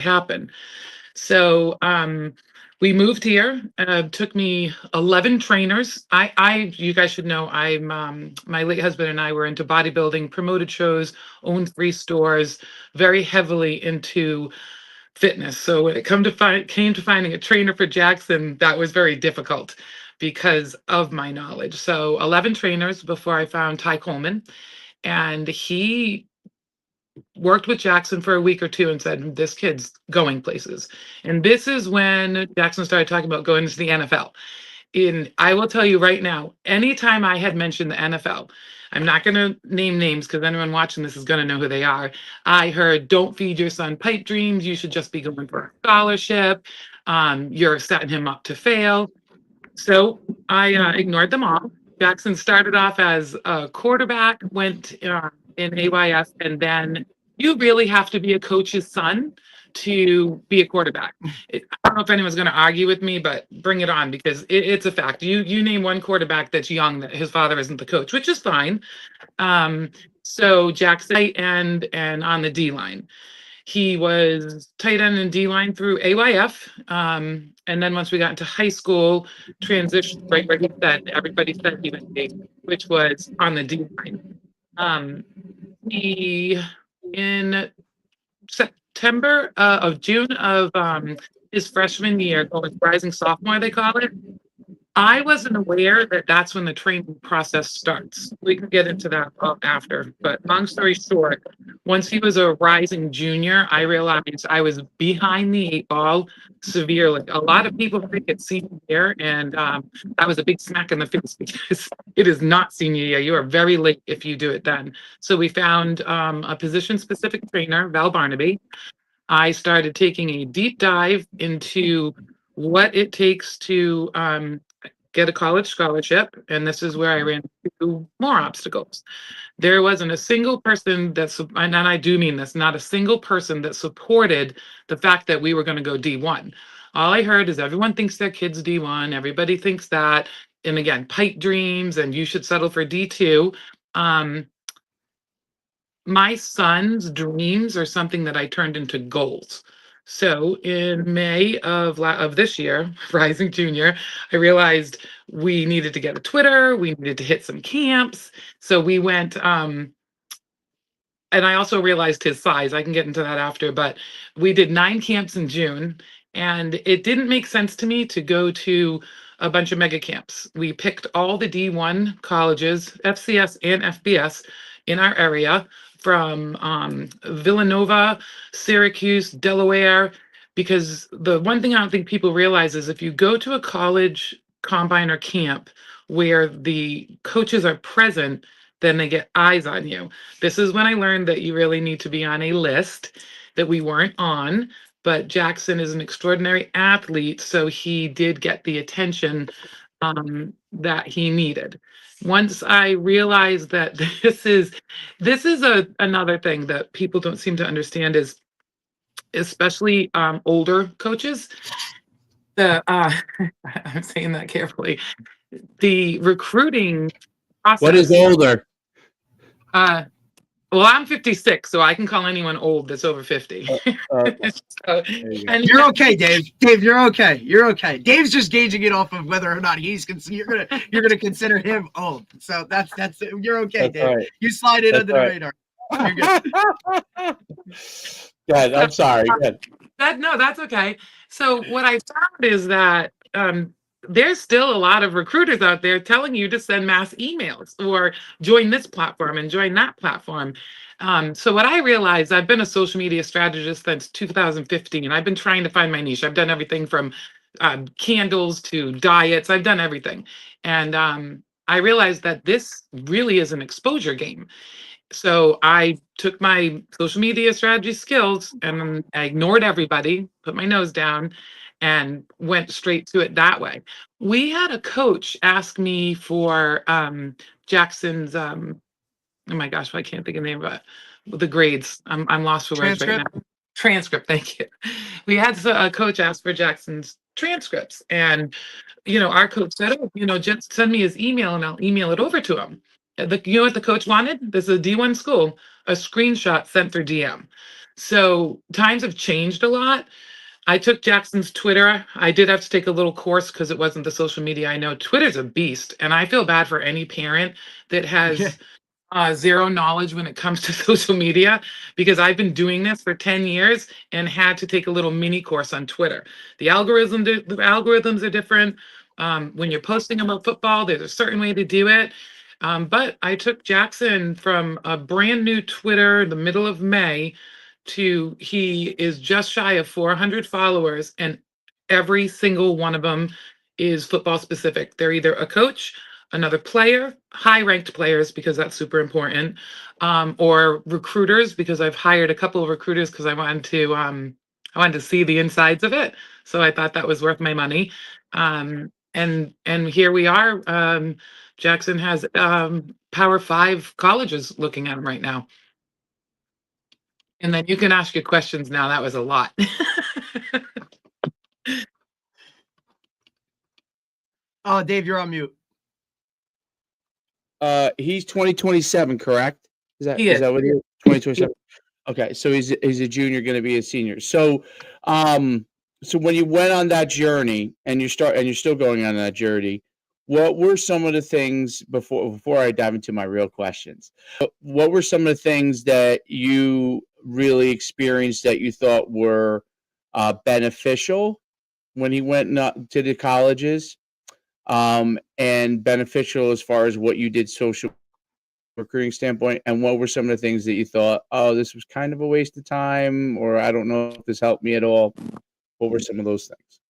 happen. So we moved here. Took me 11 trainers. You guys should know, my late husband and I were into bodybuilding, promoted shows, owned 3 stores, very heavily into fitness. So when it came to finding a trainer for Jackson, that was very difficult because of my knowledge. So 11 trainers before I found Ty Coleman, and he worked with Jackson for a week or two and said, this kid's going places. And this is when Jackson started talking about going to the NFL. And I will tell you right now, anytime I had mentioned the NFL, I'm not going to name names because anyone watching this is going to know who they are. I heard, don't feed your son pipe dreams. You should just be going for a scholarship. You're setting him up to fail. So I ignored them all. Jackson started off as a quarterback, went in AYS, and then you really have to be a coach's son to be a quarterback. I don't know if anyone's going to argue with me, but bring it on because it's a fact. You name one quarterback that's young that his father isn't the coach, which is fine. So Jackson and on the D line. He was tight end and D line through AYF. And then once we got into high school, transitioned right where he said, everybody said he would be, which was on the D line. He, in June of his freshman year, going rising sophomore, they call it. I wasn't aware that that's when the training process starts. We can get into that after, but long story short, once he was a rising junior, I realized I was behind the 8 ball severely. A lot of people think it's senior year, and that was a big smack in the face because it is not senior year. You are very late if you do it then. So we found a position-specific trainer, Val Barnaby. I started taking a deep dive into what it takes to get a college scholarship. And this is where I ran into more obstacles. There wasn't a single person and I do mean this, not a single person that supported the fact that we were going to go D1. All I heard is everyone thinks their kid's D1. Everybody thinks that. And again, pipe dreams, and you should settle for D2. My son's dreams are something that I turned into goals. So in May of this year, Rising Junior, I realized we needed to get a Twitter, we needed to hit some camps. So we went, and I also realized his size. I can get into that after, but we did 9 camps in June, and it didn't make sense to me to go to a bunch of mega camps. We picked all the D1 colleges, FCS and FBS, in our area, from Villanova, Syracuse, Delaware, because the one thing I don't think people realize is if you go to a college combine or camp where the coaches are present, then they get eyes on you. This is when I learned that you really need to be on a list that we weren't on, but Jackson is an extraordinary athlete, so he did get the attention that he needed. Once I realized that this is another thing that people don't seem to understand is, especially older coaches, I'm saying that carefully, the recruiting process. What is older? Well, I'm 56, so I can call anyone old that's over 50. So, you're okay, Dave. Dave, you're okay. You're okay. Dave's just gauging it off of whether or not you're gonna consider him old. So that's you're okay, that's Dave. Right. You slide in under the radar. You're good. Good. I'm sorry. Good. No, that's okay. So what I found is that there's still a lot of recruiters out there telling you to send mass emails or join this platform and join that platform. So what I realized, I've been a social media strategist since 2015. I've been trying to find my niche. I've done everything from candles to diets. I've done everything. And I realized that this really is an exposure game. So I took my social media strategy skills and I ignored everybody, put my nose down, and went straight to it that way. We had a coach ask me for Jackson's, oh my gosh, I can't think of the name of it, the grades. I'm lost for words right now. Transcript, thank you. We had a coach ask for Jackson's transcripts, and our coach said, just send me his email and I'll email it over to him. You know what the coach wanted? This is a D1 school, a screenshot sent through DM. So times have changed a lot. I took Jackson's Twitter. I did have to take a little course because it wasn't the social media I know. Twitter's a beast, and I feel bad for any parent that Yeah. has zero knowledge when it comes to social media, because I've been doing this for 10 years and had to take a little mini course on Twitter. The algorithms are different. When you're posting about football, there's a certain way to do it. But I took Jackson from a brand new Twitter the middle of May to he is just shy of 400 followers, and every single one of them is football specific. They're either a coach, another player, high ranked players, because that's super important, or recruiters, because I've hired a couple of recruiters because I wanted to see the insides of it. So I thought that was worth my money. And here we are. Jackson has Power Five colleges looking at him right now. And then you can ask your questions now. That was a lot. Oh, Dave, you're on mute. He's 2027, correct? He Is is. that what he is? 2027. Okay, so he's a junior, going to be a senior. So, so when you went on that journey, and you're still going on that journey, what were some of the things before I dive into my real questions? What were some of the things that you really experienced that you thought were beneficial when he went to the colleges, and beneficial as far as what you did social recruiting standpoint, and what were some of the things that you thought, oh, this was kind of a waste of time, or I don't know if this helped me at all? What were some of those things?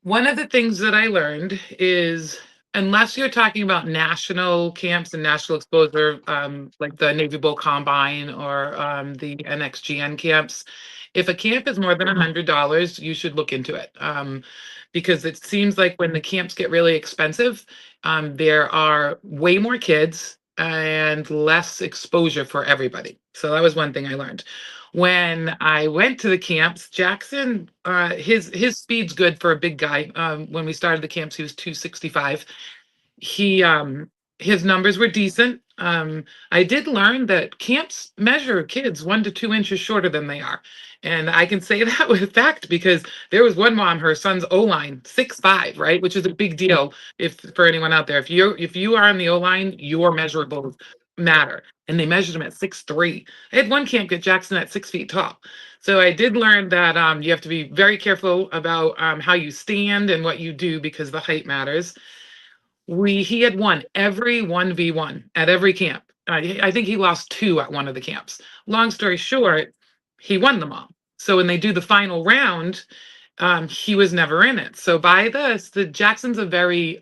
One of the things that I learned is, unless you're talking about national camps and national exposure, like the Navy Bowl Combine or the NXGN camps, if a camp is more than $100, you should look into it. Because it seems like when the camps get really expensive, there are way more kids and less exposure for everybody. So that was one thing I learned. When I went to the camps, Jackson, his speed's good for a big guy. When we started the camps, he was 265. He his numbers were decent. I did learn that camps measure kids 1 to 2 inches shorter than they are. And I can say that with fact, because there was one mom, her son's O-line, 6'5", right? Which is a big deal if for anyone out there. If you are on the O-line, your measurables matter. And they measured him at 6'3". I had one camp get Jackson at 6 feet tall. So I did learn that you have to be very careful about how you stand and what you do, because the height matters. He had won every 1v1 at every camp. I think he lost 2 at one of the camps. Long story short, he won them all. So when they do the final round, he was never in it. So by this, the Jackson's a very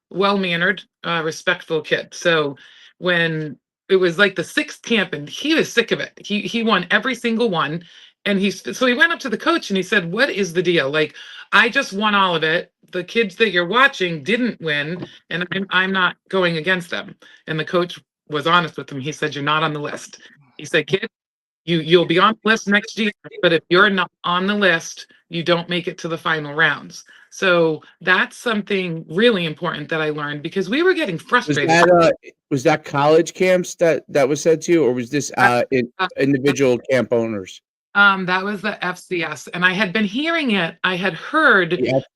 well-mannered, respectful kid. So when it was like the 6th camp, and he was sick of it, he won every single one. And so he went up to the coach and he said, "What is the deal? Like, I just won all of it. The kids that you're watching didn't win, and I'm not going against them." And the coach was honest with him. He said, "You're not on the list." He said, "Kid, you'll be on the list next year, but if you're not on the list, you don't make it to the final rounds." So that's something really important that I learned, because we were getting frustrated. Was that college camps that was said to you, or was this individual camp owners? That was the FCS, and I had been hearing it. I had heard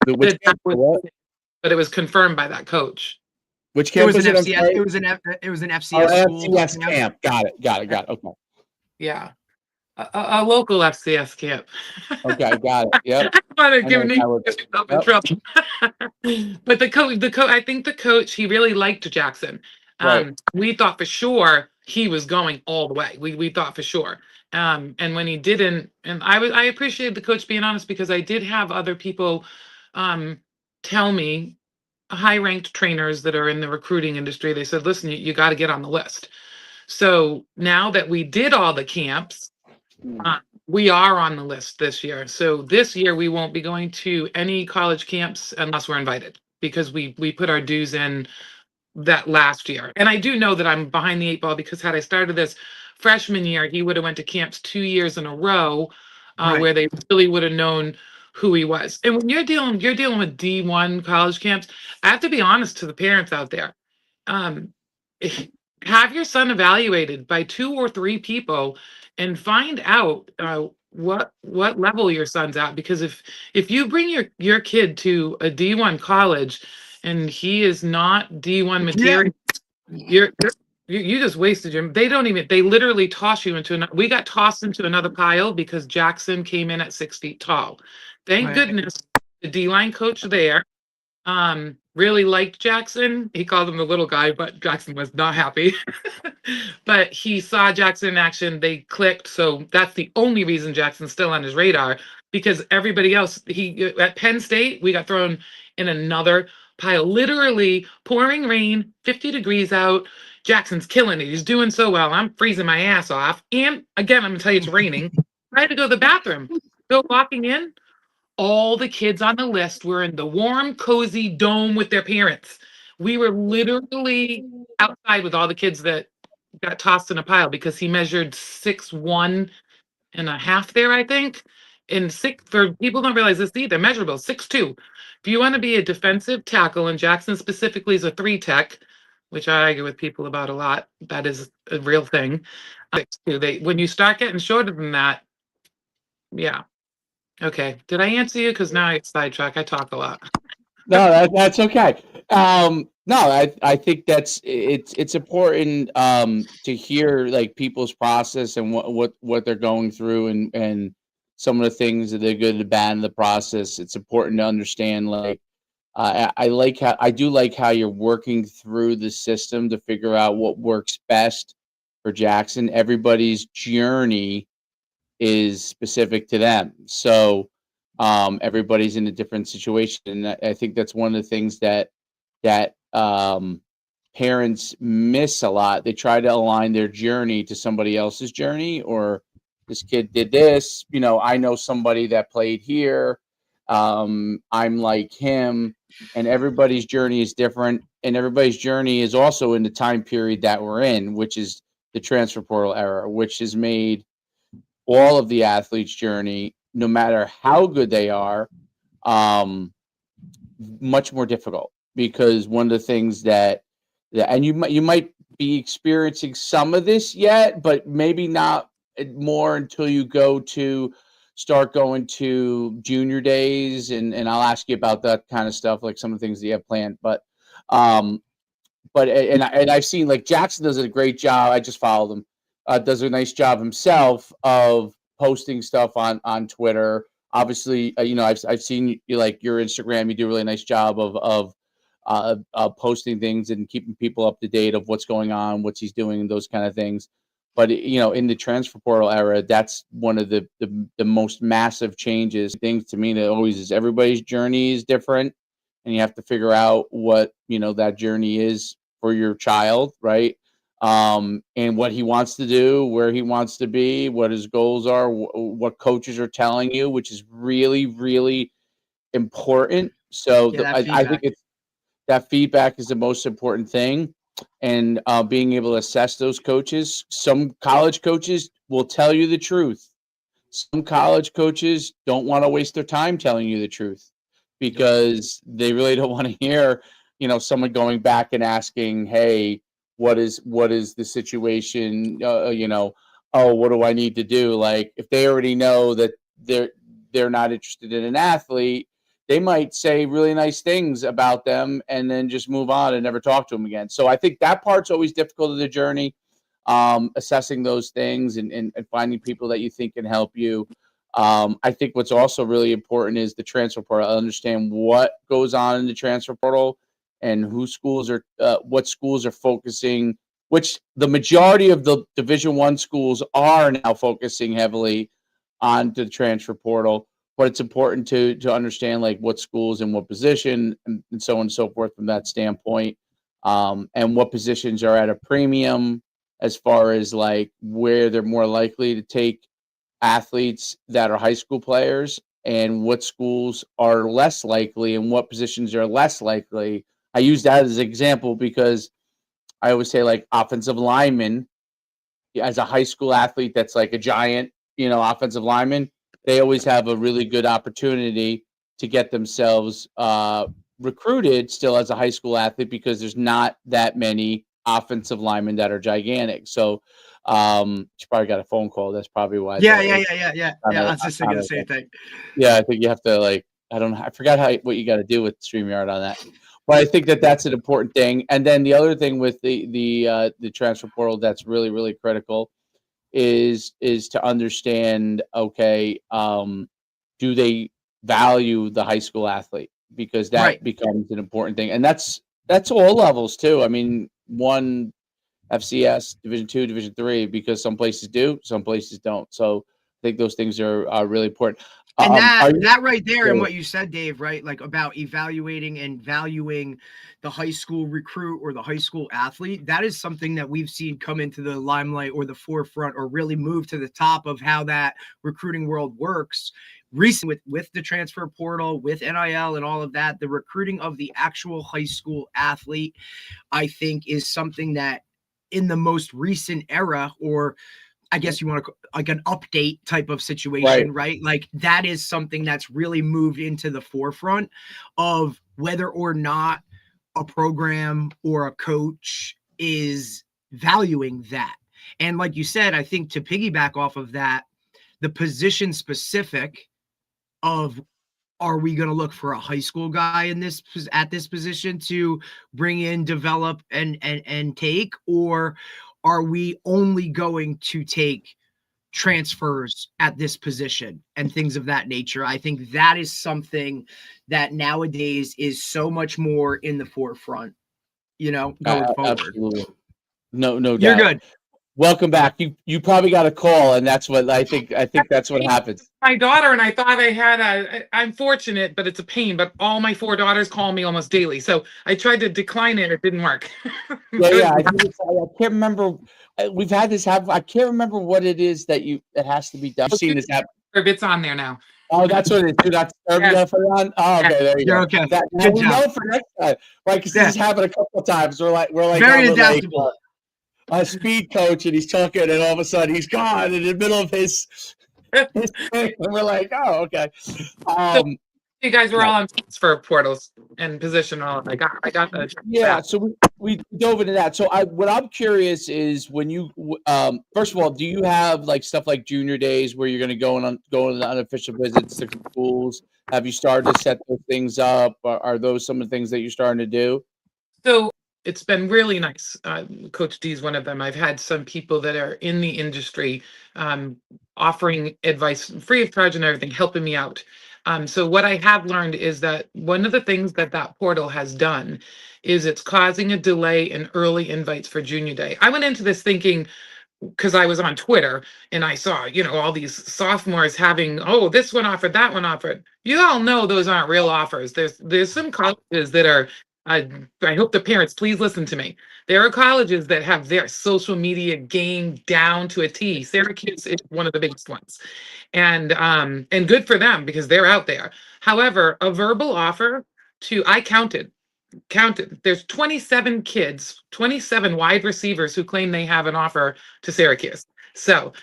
Which camp, but it was confirmed by that coach. Which camp was it? FCS, it was an FCS FCS camp. Got it. Okay. Yeah, a local FCS camp. Okay, got it. Yep. I don't want to give myself in trouble. But the coach, I think the coach, he really liked Jackson. Right. We thought for sure he was going all the way. We thought for sure. And when he didn't, and I appreciate the coach being honest, because I did have other people tell me, high-ranked trainers that are in the recruiting industry, they said, "Listen, you got to get on the list." So now that we did all the camps, we are on the list this year. So this year we won't be going to any college camps unless we're invited, because we put our dues in that last year. And I do know that I'm behind the 8 ball, because had I started this freshman year, he would have went to camps 2 years in a row, Right. where they really would have known who he was. And when you're dealing with D1 college camps, I have to be honest to the parents out there. Have your son evaluated by 2 or 3 people and find out what level your son's at, because if you bring your kid to a D1 college and he is not D1 material, you just wasted your. They literally toss you into we got tossed into another pile because Jackson came in at 6 feet tall. Thank Right. goodness the D-line coach there really liked Jackson. He called him the little guy, but Jackson was not happy. But he saw Jackson in action, they clicked. So that's the only reason Jackson's still on his radar, because everybody else, he at Penn State, we got thrown in another pile. Literally pouring rain, 50 degrees out. Jackson's killing it. He's doing so well. I'm freezing my ass off. And again, I'm gonna tell you it's raining. I had to go to the bathroom. Go walking in, all the kids on the list were in the warm, cozy dome with their parents. We were literally outside with all the kids that got tossed in a pile because he measured 6'1.5" there, I think. And for people don't realize this either, measurable, 6'2". If you want to be a defensive tackle, and Jackson specifically is a 3 tech, which I argue with people about a lot, that is a real thing. 6'2". When you start getting shorter than that, yeah. Okay. Did I answer you? Because now I sidetrack. I talk a lot. No, that's okay. No, I think it's important to hear like people's process and what they're going through and some of the things that they're good and bad in the process. It's important to understand like I do like how you're working through the system to figure out what works best for Jackson. Everybody's journey is specific to them. So everybody's in a different situation. And I think that's one of the things that parents miss a lot. They try to align their journey to somebody else's journey, or this kid did this, I know somebody that played here. I'm like him, and everybody's journey is different. And everybody's journey is also in the time period that we're in, which is the transfer portal era, which has made all of the athletes' journey, no matter how good they are, much more difficult. Because one of the things and you might be experiencing some of this yet, but maybe not more until you start going to junior days, and I'll ask you about that kind of stuff, like some of the things that you have planned. But I've seen like Jackson does a great job. I just followed him. Does a nice job himself of posting stuff on Twitter. Obviously, I've seen like your Instagram. You do a really nice job of posting things and keeping people up to date of what's going on, what he's doing, and those kind of things. But in the transfer portal era, that's one of the most massive changes. Things to me that always is everybody's journey is different, and you have to figure out what that journey is for your child, right? And what he wants to do, where he wants to be, what his goals are, what coaches are telling you, which is really, really important. So I think that feedback is the most important thing. And being able to assess those coaches. Some college coaches will tell you the truth. Some college coaches don't want to waste their time telling you the truth because they really don't want to hear, someone going back and asking, hey, what is the situation? Oh, what do I need to do? Like if they already know that they're not interested in an athlete, they might say really nice things about them and then just move on and never talk to them again. So I think that part's always difficult of the journey, assessing those things and finding people that you think can help you. I think what's also really important is the transfer portal. I understand what goes on in the transfer portal and what schools are focusing, which the majority of the Division I schools are now focusing heavily on the transfer portal. But it's important to understand like what schools and what position and so on and so forth from that standpoint, and what positions are at a premium as far as like where they're more likely to take athletes that are high school players and what schools are less likely and what positions are less likely. I use that as an example because I always say like offensive lineman as a high school athlete that's like a giant, offensive lineman. They always have a really good opportunity to get themselves recruited still as a high school athlete because there's not that many offensive linemen that are gigantic. So She probably got a phone call. That's probably why. Yeah. the- Yeah. I was just thinking the same thing. Yeah, I think you have to like, I don't know, I forgot what you got to do with StreamYard on that. But I think that that's an important thing. And then the other thing with the transfer portal that's really, really critical is to understand, okay, do they value the high school athlete? Because that Right. becomes an important thing. And that's all levels too. I mean, one FCS, Division 2, Division 3, because some places do, some places don't. So I think those things are really important. And Are you- that right there, and Yeah. what you said, Dave, right? Like about evaluating and valuing the high school recruit or the high school athlete, that is something that we've seen come into the limelight or the forefront or really move to the top of how that recruiting world works. Recently, with the transfer portal, with NIL and all of that, the recruiting of the actual high school athlete, I think, is something that in the most recent era, or I guess you want to like an update type of situation, right? Like that is something that's really moved into the forefront of whether or not a program or a coach is valuing that. And like you said, I think to piggyback off of that, the position specific of are we going to look for a high school guy in this at this position to bring in, develop, and take, or are we only going to take transfers at this position and things of that nature? I think that is something that nowadays is so much more in the forefront, going forward. Absolutely. No doubt. You're good. Welcome back. You probably got a call, and that's what I think that's what happens. My daughter and I thought I had I'm fortunate, but it's a pain. But all my 4 daughters call me almost daily. So I tried to decline it. It didn't work. Yeah. I can't remember. We've had this happen. I can't remember what it is that has to be done. I've seen this happen. It's on there now. Oh, that's what it is. Do not disturb. You gotta put it on. Oh, okay, there you You're go. okay. Now Good we job. know for next time. Right, because this has happened a couple of times. We're like Very on the, adaptable. A speed coach, and he's talking, and all of a sudden he's gone in the middle of his thing, and we're like, oh, okay. You guys were all on transfer portals and position all. I got the Yeah, so we dove into that. So what I'm curious is when you first of all, do you have like stuff like junior days where you're going to go on unofficial visits to schools? Have you started to set those things up? Are those some of the things that you're starting to do? So it's been really nice. Coach D is one of them. I've had some people that are in the industry offering advice free of charge and everything, helping me out. So what I have learned is that one of the things that portal has done is it's causing a delay in early invites for junior day. I went into this thinking, because I was on Twitter and I saw, all these sophomores having, oh, this one offered, that one offered. You all know those aren't real offers. There's some colleges that are, I hope the parents, please listen to me. There are colleges that have their social media game down to a T. Syracuse is one of the biggest ones. And good for them because they're out there. However, a verbal offer I counted, there's 27 kids, 27 wide receivers who claim they have an offer to Syracuse. So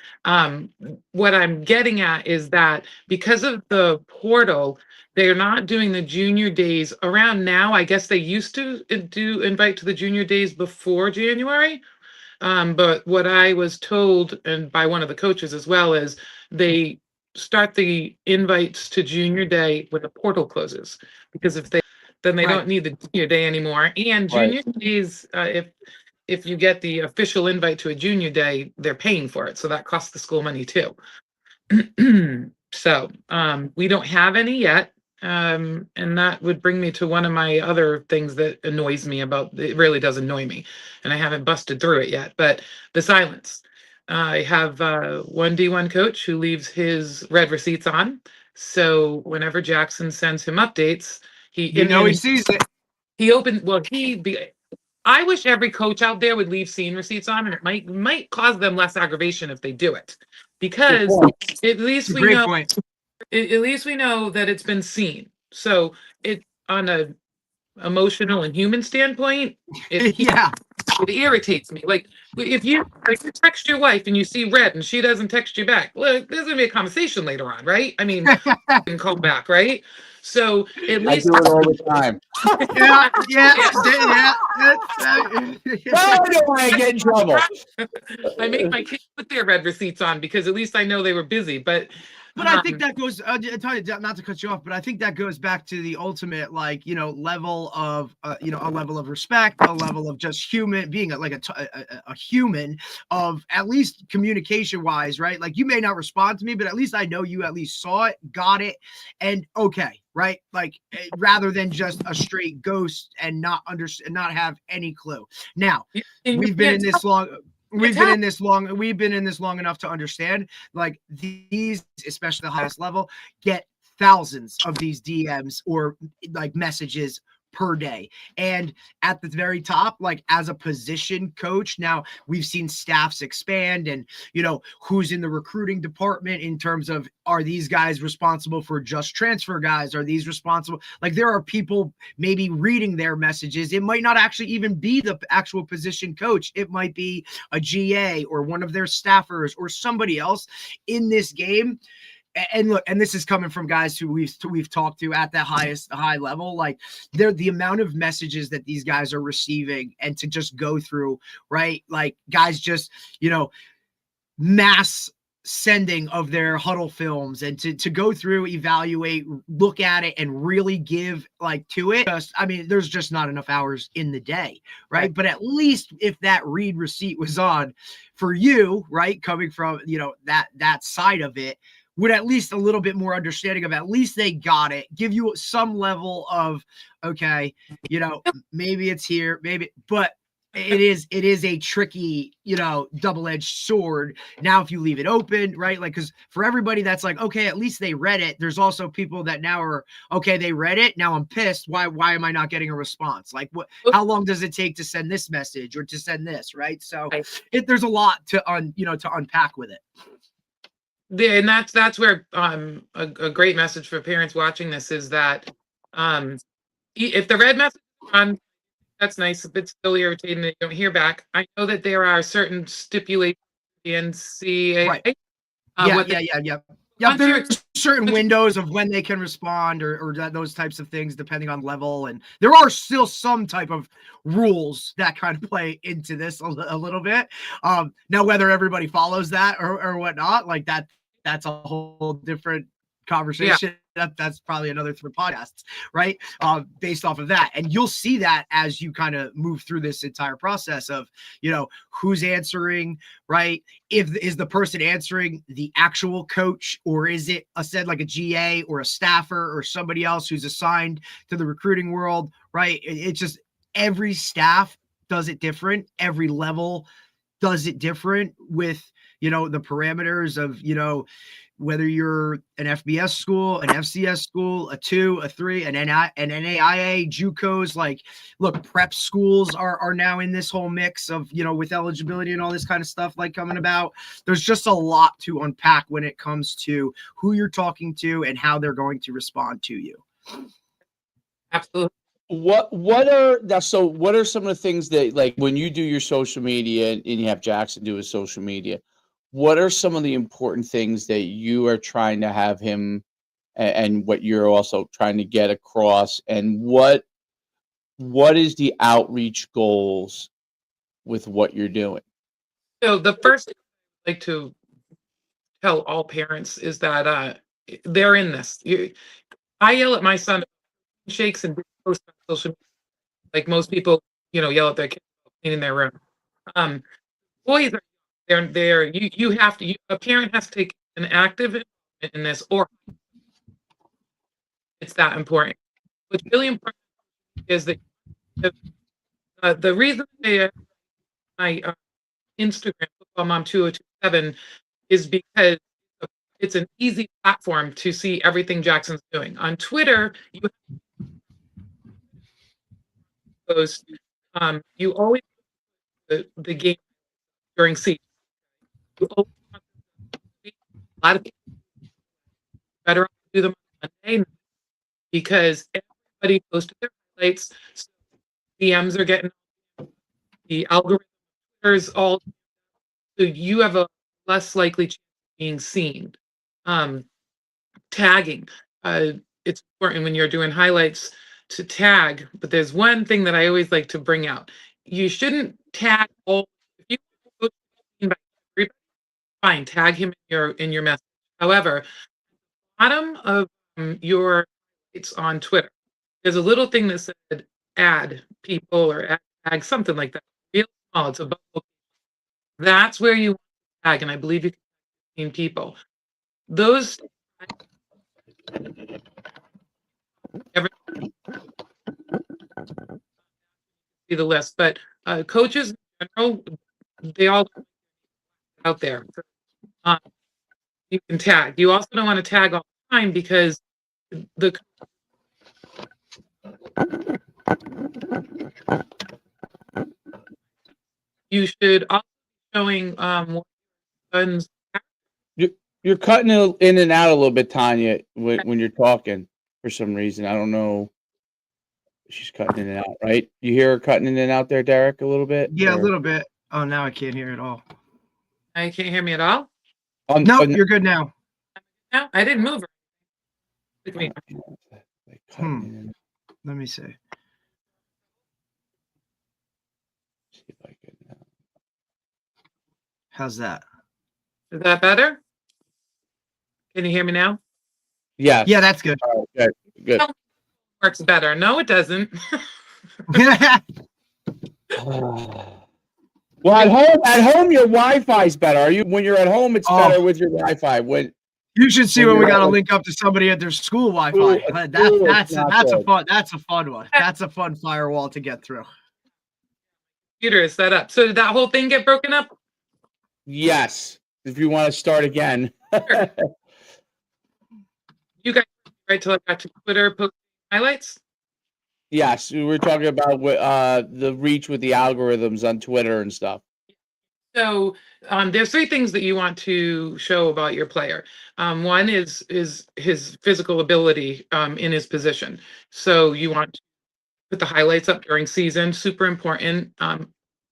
what I'm getting at is that because of the portal, they're not doing the junior days around now. I guess they used to do invite to the junior days before January. But what I was told, and by one of the coaches as well, is they start the invites to junior day when the portal closes, because then they don't need the junior day anymore. And junior days, if you get the official invite to a junior day, they're paying for it, so that costs the school money too. So we don't have any yet. And that would bring me to one of my other things that annoys me it really does annoy me, and I haven't busted through it yet, but the silence. I have one D1 coach who leaves his red receipts on. So whenever Jackson sends him updates, he sees it. He opened, I wish every coach out there would leave scene receipts on, and it might cause them less aggravation if they do it, because at least we know. Point. At least we know that it's been seen. So it on a emotional and human standpoint, Yeah. It irritates me. Like if you text your wife and you see red and she doesn't text you back, well, there's gonna be a conversation later on, right? I mean, and call back, right? So at I least do it all the time. Yeah. No, I don't want to get in trouble. I make my kids put their red receipts on because at least I know they were busy. But I think that goes, not to cut you off, but I think that goes back to the ultimate, like, level of, a level of respect, a level of just human being, like a human of at least communication wise, right? Like, you may not respond to me, but at least I know you at least saw it, got it, and okay, right? Like, rather than just a straight ghost and not understand, not have any clue. Now, we've been in this long. We've been in this long enough to understand, like, these, especially the highest level, get thousands of these DMs or like messages per day. And at the very top, like, as a position coach, now we've seen staffs expand, and who's in the recruiting department in terms of, are these guys responsible for just transfer guys? Are these responsible? Like, there are people maybe reading their messages. It might not actually even be the actual position coach. It might be a GA or one of their staffers or somebody else in this game. And look, and this is coming from guys who we've talked to at the high level. Like, the amount of messages that these guys are receiving, and to just go through, right? Like, guys just, mass sending of their huddle films, and to go through, evaluate, look at it, and really give like to it. There's just not enough hours in the day, right? But at least if that read receipt was on for you, right, coming from that side of it, would at least a little bit more understanding of, at least they got it, give you some level of, okay, maybe it's here, maybe, but it is a tricky, double-edged sword. Now, if you leave it open, right? Like, because for everybody that's like, okay, at least they read it, there's also people that now are, okay, they read it, now I'm pissed. Why am I not getting a response? Like, how long does it take to send this message or to send this, right? So there's a lot to unpack with it. Yeah, and that's where a great message for parents watching this is that if the red message is on, that's nice. If it's still irritating that you don't hear back, I know that there are certain stipulations in NCAA. Right. Yeah. There's certain windows of when they can respond or those types of things, depending on level. And there are still some type of rules that kind of play into this a little bit. Now, whether everybody follows that or whatnot, like that's a whole different conversation. That's probably another 3 podcasts, right? Based off of that. And you'll see that as you kind of move through this entire process of, who's answering, right? Is the person answering the actual coach, or is it like a GA or a staffer or somebody else who's assigned to the recruiting world, right? It's just, every staff does it different. Every level does it different with, the parameters of, whether you're an FBS school, an FCS school, a 2, a 3, an NAIA, JUCOs, like, look, prep schools are now in this whole mix of, with eligibility and all this kind of stuff, like, coming about. There's just a lot to unpack when it comes to who you're talking to and how they're going to respond to you. Absolutely. What are some of the things that, like, when you do your social media and you have Jackson do his social media, what are some of the important things that you are trying to have him and what you're also trying to get across, and what is the outreach goals with what you're doing? So the first thing I'd like to tell all parents is that they're in this. I yell at my son shakes and post on social media, like most people, yell at their kids cleaning their room. Boys are there. You have to. A parent has to take an active involvement in this, or it's that important. What's really important is that the reason my Instagram Football Mom 2027 is because it's an easy platform to see everything Jackson's doing. On Twitter, you post. You always the game during season. A lot of people better do them on Monday because everybody posted their highlights. So DMs are getting the algorithms all, so you have a less likely chance of being seen. Um, Tagging. It's important when you're doing highlights to tag, but there's one thing that I always like to bring out. You shouldn't tag all. If you go seen by everybody, fine, tag him in your message. However, bottom of your it's on Twitter, there's a little thing that said add people or add tag, something like that. Real small, it's above. That's where you want to tag, and I believe you can tag 15 people. Those every see the list, but coaches in general, they all out there. Um, you can tag. You also don't want to tag all the time because the you should also be showing one's You're cutting in and out a little bit, Tanya, when you're talking for some reason. I don't know. She's cutting in and out, right? You hear her cutting in and out there, Derek, a little bit? Yeah, a Or- little bit. Oh, now I can't hear it all. I can't hear me at all. No, you're good now. No, I didn't move. Look at me. Like cutting in and Let me see. see if I can. How's that? Is that better? Can you hear me now? Yes. Yeah, that's good. All right, good. Works better. No, it doesn't. Well, at home, your Wi-Fi's better. Are you when you're at home? It's better with your Wi-Fi. When You should see When when we you're got to at- link up to somebody at their school Wi-Fi. School- That's not a good. fun one. That's a fun firewall to get through. Computer is set up. So did that whole thing get broken up? yes, if you want to start again. You guys right till I got to Twitter post highlights. Yes, we were talking about the reach with the algorithms on Twitter and stuff. So there's three things that you want to show about your player. One is his physical ability in his position. So you want to put the highlights up during season, super important,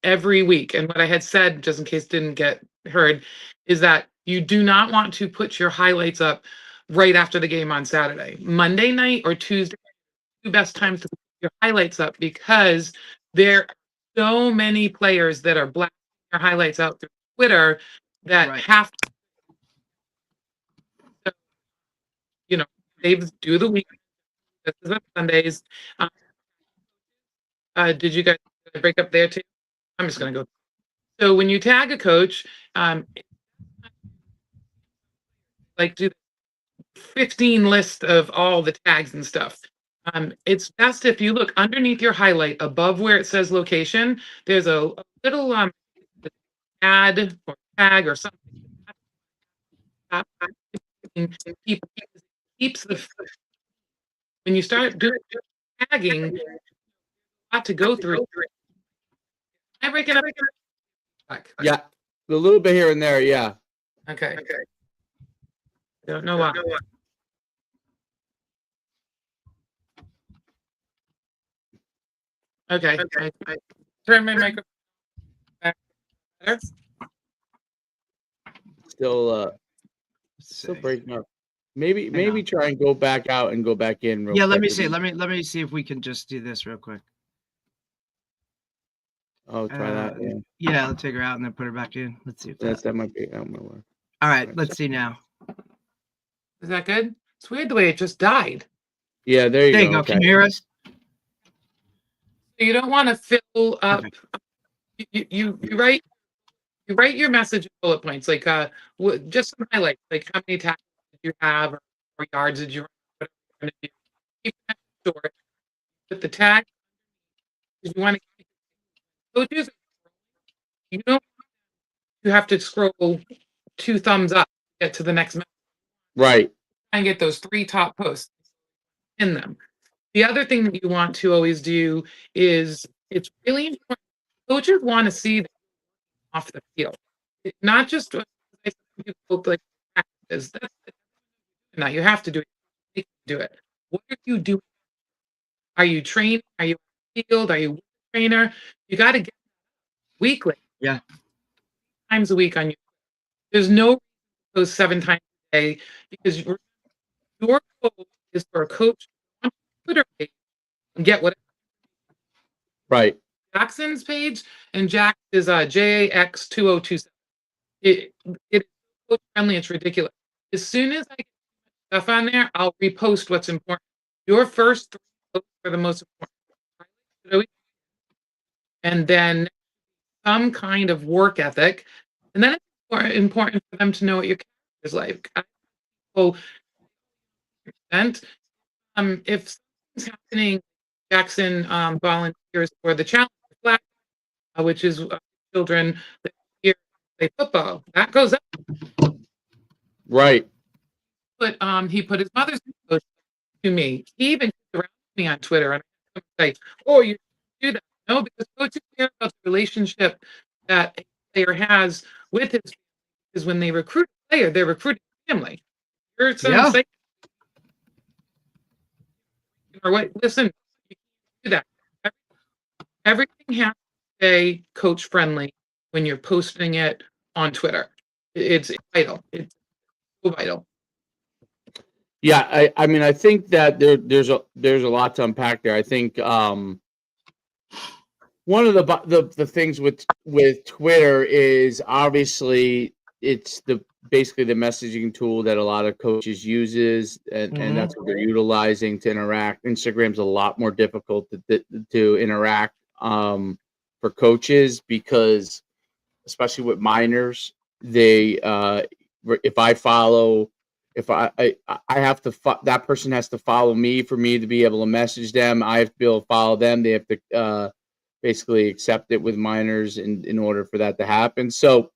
every week. And what I had said, just in case didn't get heard, is that you do not want to put your highlights up right after the game on Saturday. Monday night or Tuesday, the best times to put your highlights up because there are so many players that are blasting their highlights out through Twitter that Right. have to, they do the week. This is on Sundays. Did you guys break up there too? I'm just going to go. So when you tag a coach, like do 15 list of all the tags and stuff. It's best if you look underneath your highlight above where it says location, there's a little add or tag or something. Keeps the when you start doing tagging, you have to go through. I break it up. Yeah, a little bit here and there. Yeah. Okay. Don't know why. Okay. I turn my microphone back. Better? Still breaking up. Maybe try and go back out and go back in. Real Yeah, let quick me if see. you- Let me see if we can just do this real quick. Oh, try that. Yeah, Yeah, let's take her out and then put her back in. Let's see if that might be. That might work. All right, let's see now. Is that good? It's weird the way it just died. Yeah, there you There go. you go. Okay. Can you hear us? So you don't want to fill up. Okay. You write your message in bullet points, like just some highlights, like how many tackles did you have, or yards did you run, whatever you're going to do. Keep that short. Put the tag. Because you want to keep coaches. You don't. You have to scroll 2 thumbs up to get to the next message. Right. And get those 3 top posts in them. The other thing that you want to always do is it's really important. Coaches want to see them off the field, not just like practice. Now you have to do it. You can do it. What are you doing? Are you training? Are you on the field? Are you with the trainer? You got to get. weekly. Yeah. Times a week on YouTube. There's no post 7 times a day because your goal is for a coach on Twitter page and get what Right. Jackson's page, and Jack is JAX2027. It's coach friendly. It's ridiculous. As soon as I get stuff on there, I'll repost what's important. Your first 3 posts are the most important. And then some kind of work ethic. And then it's important for them to know what your character is like. So, if something's happening, Jackson volunteers for the Challenge Flag, which is children that here play football. That goes up. Right. But he put his mother's coach to me. He even around me on Twitter and I say, "Oh, you do that?" No, because coaches care about the relationship that a player has with his family. Because when they recruit a player, they're recruiting family. You're Yeah. saying, or what? Listen, you can't do that. Everything has to stay coach friendly when you're posting it on Twitter. It's vital. It's so vital. Yeah, I mean, I think that there's a lot to unpack there. I think one of the things with Twitter is obviously it's basically the messaging tool that a lot of coaches uses, and that's what they're utilizing to interact. Instagram's a lot more difficult to interact for coaches because, especially with minors, they if I follow. If I have to, that person has to follow me for me to be able to message them. I have to be able to follow them. They have to basically accept it with minors in order for that to happen. So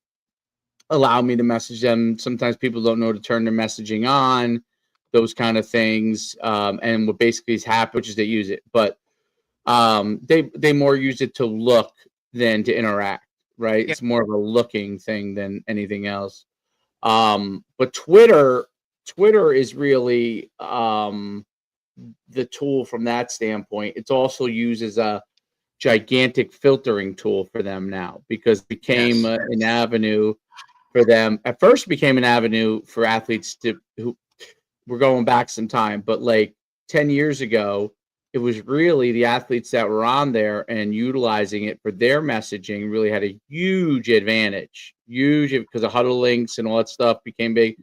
allow me to message them. Sometimes people don't know to turn their messaging on, those kind of things. And what basically is happening, which is they use it, but they more use it to look than to interact, right? Yeah. It's more of a looking thing than anything else. But Twitter is really the tool from that standpoint. It's also used as a gigantic filtering tool for them now because it became an avenue for them. At first, it became an avenue for athletes who we're going back some time, but like 10 years ago, it was really the athletes that were on there and utilizing it for their messaging really had a huge advantage, because the huddle links and all that stuff became big.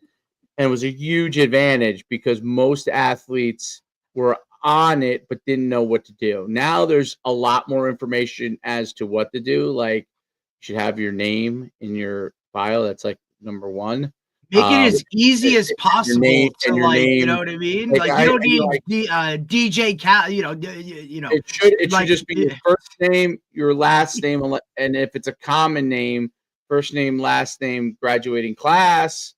And it was a huge advantage because most athletes were on it but didn't know what to do. Now there's a lot more information as to what to do. Like you should have your name in your file. That's like number one. Make it as easy as possible to you know what I mean? Like you don't need DJ Cal, you know. It should just be your first name, your last name, and if it's a common name, first name, last name, graduating class.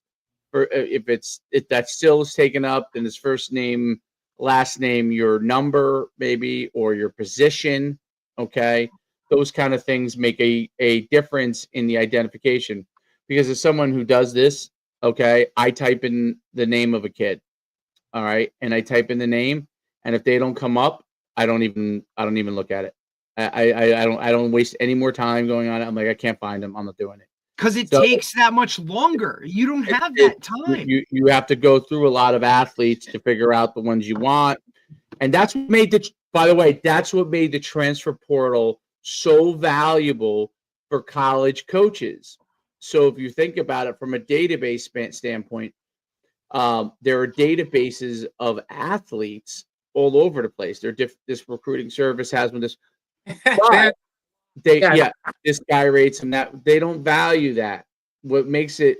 If that still is taken up, then it's first name, last name, your number maybe, or your position. Okay, those kind of things make a difference in the identification. Because as someone who does this, okay, I type in the name of a kid, all right, and I type in the name, and if they don't come up, I don't even look at it. I don't waste any more time going on it. I'm like, I can't find them. I'm not doing it. Because it takes that much longer. You don't have that time. You have to go through a lot of athletes to figure out the ones you want. And that's what made that's what made the transfer portal so valuable for college coaches. So if you think about it from a database standpoint, there are databases of athletes all over the place. This recruiting service has one. But this guy rates him that. They don't value that. What makes it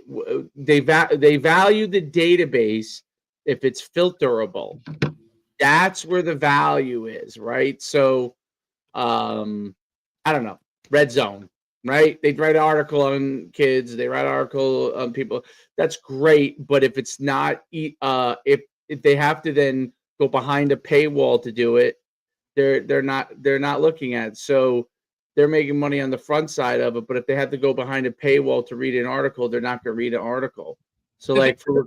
they value the database if it's filterable. That's where the value is, right? So I don't know. Red Zone, right? They write an article on kids, they write an article on people. That's great, but if it's not if they have to then go behind a paywall to do it, they're not looking at it. So they're making money on the front side of it, but if they have to go behind a paywall to read an article, they're not going to read an article. So like for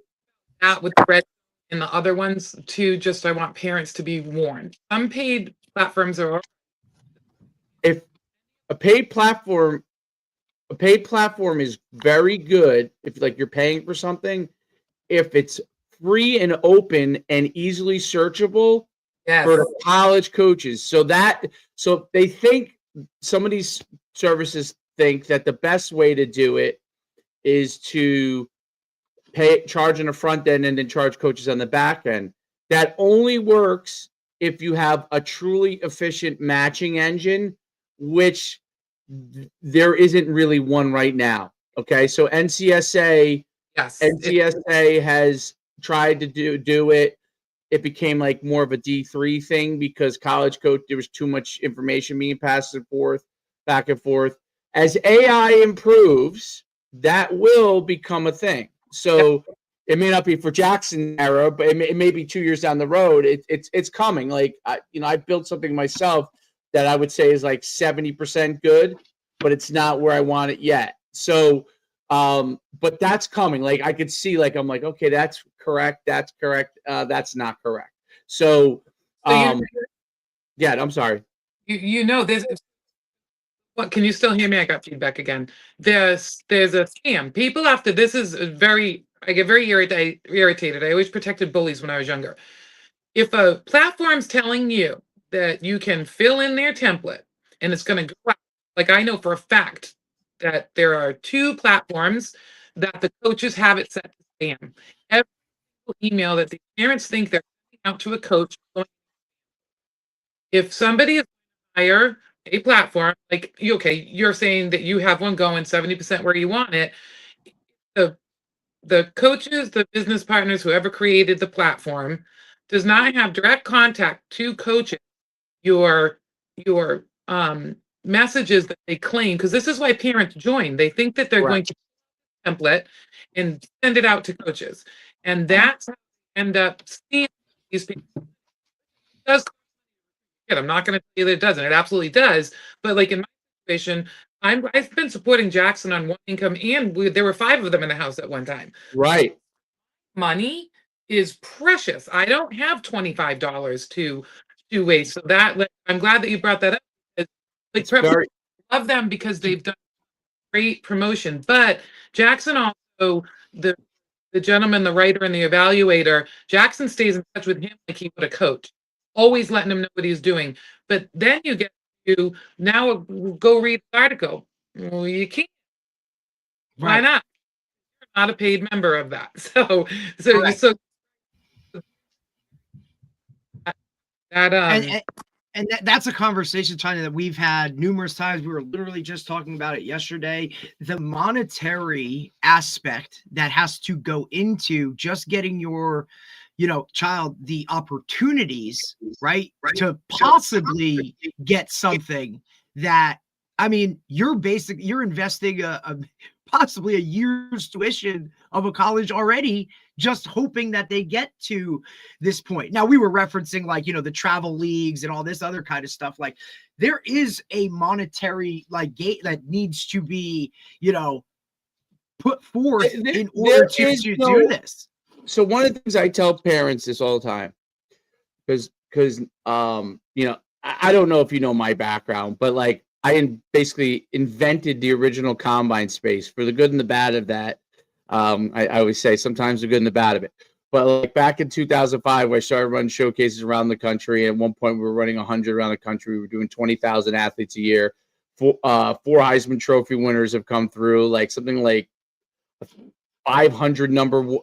that with the red and the other ones too, just I want parents to be warned. Some paid platforms are if a paid platform a paid platform is very good if like you're paying for something, if it's free and open and easily searchable Yes. for the college coaches. So they think some of these services think that the best way to do it is to charge on the front end and then charge coaches on the back end. That only works if you have a truly efficient matching engine, which there isn't really one right now. Okay, so NCSA has tried to do it. It became like more of a D3 thing because college coach, there was too much information being passed and forth, back and forth. As AI improves, that will become a thing. So it may not be for Jackson era, but it may be 2 years down the road. It's coming. Like I built something myself that I would say is like 70% good, but it's not where I want it yet. So, but that's coming. Like I could see, like I'm like, okay, that's correct. That's correct. That's not correct. So, yeah, I'm sorry. There's. What, can you still hear me? I got feedback again. There's a scam. People after this is I get very irritated. I always protected bullies when I was younger. If a platform's telling you that you can fill in their template and it's going to go out, like I know for a fact that there are 2 platforms that the coaches have it set to spam. Every email that the parents think they're sending out to a coach, if somebody is hire a platform, like you're saying that you have one going 70% where you want it. The coaches, the business partners, whoever created the platform, does not have direct contact to coaches. Your messages that they claim, because this is why parents join. They think that they're going to template and send it out to coaches, and that's how they end up seeing these people. It does. I'm not going to say that it doesn't. It absolutely does. But like in my situation, I've been supporting Jackson on one income, and there were 5 of them in the house at one time. Right. Money is precious. I don't have $25 to waste. So that, I'm glad that you brought that up. Like, love them because they've done great promotion. But Jackson also, the gentleman, the writer, and the evaluator, Jackson stays in touch with him like he would a coach, always letting him know what he's doing. But then you get to now go read the article. Well, you can't. Why not? You're not a paid member of that. So that's a conversation, China, that we've had numerous times. We were literally just talking about it yesterday. The monetary aspect that has to go into just getting your child the opportunities, right, to possibly get something that, I mean, you're investing possibly a year's tuition of a college already, just hoping that they get to this point. Now, we were referencing like, the travel leagues and all this other kind of stuff. Like there is a monetary like gate that needs to be, put forth in order to do this. So one of the things I tell parents this all the time, because I don't know if you know my background, but like I basically invented the original combine space for the good and the bad of that. I always say sometimes the good and the bad of it. But like back in 2005, when I started running showcases around the country, and at one point we were running 100 around the country. We were doing 20,000 athletes a year. 4 Heisman Trophy winners have come through, like something like 500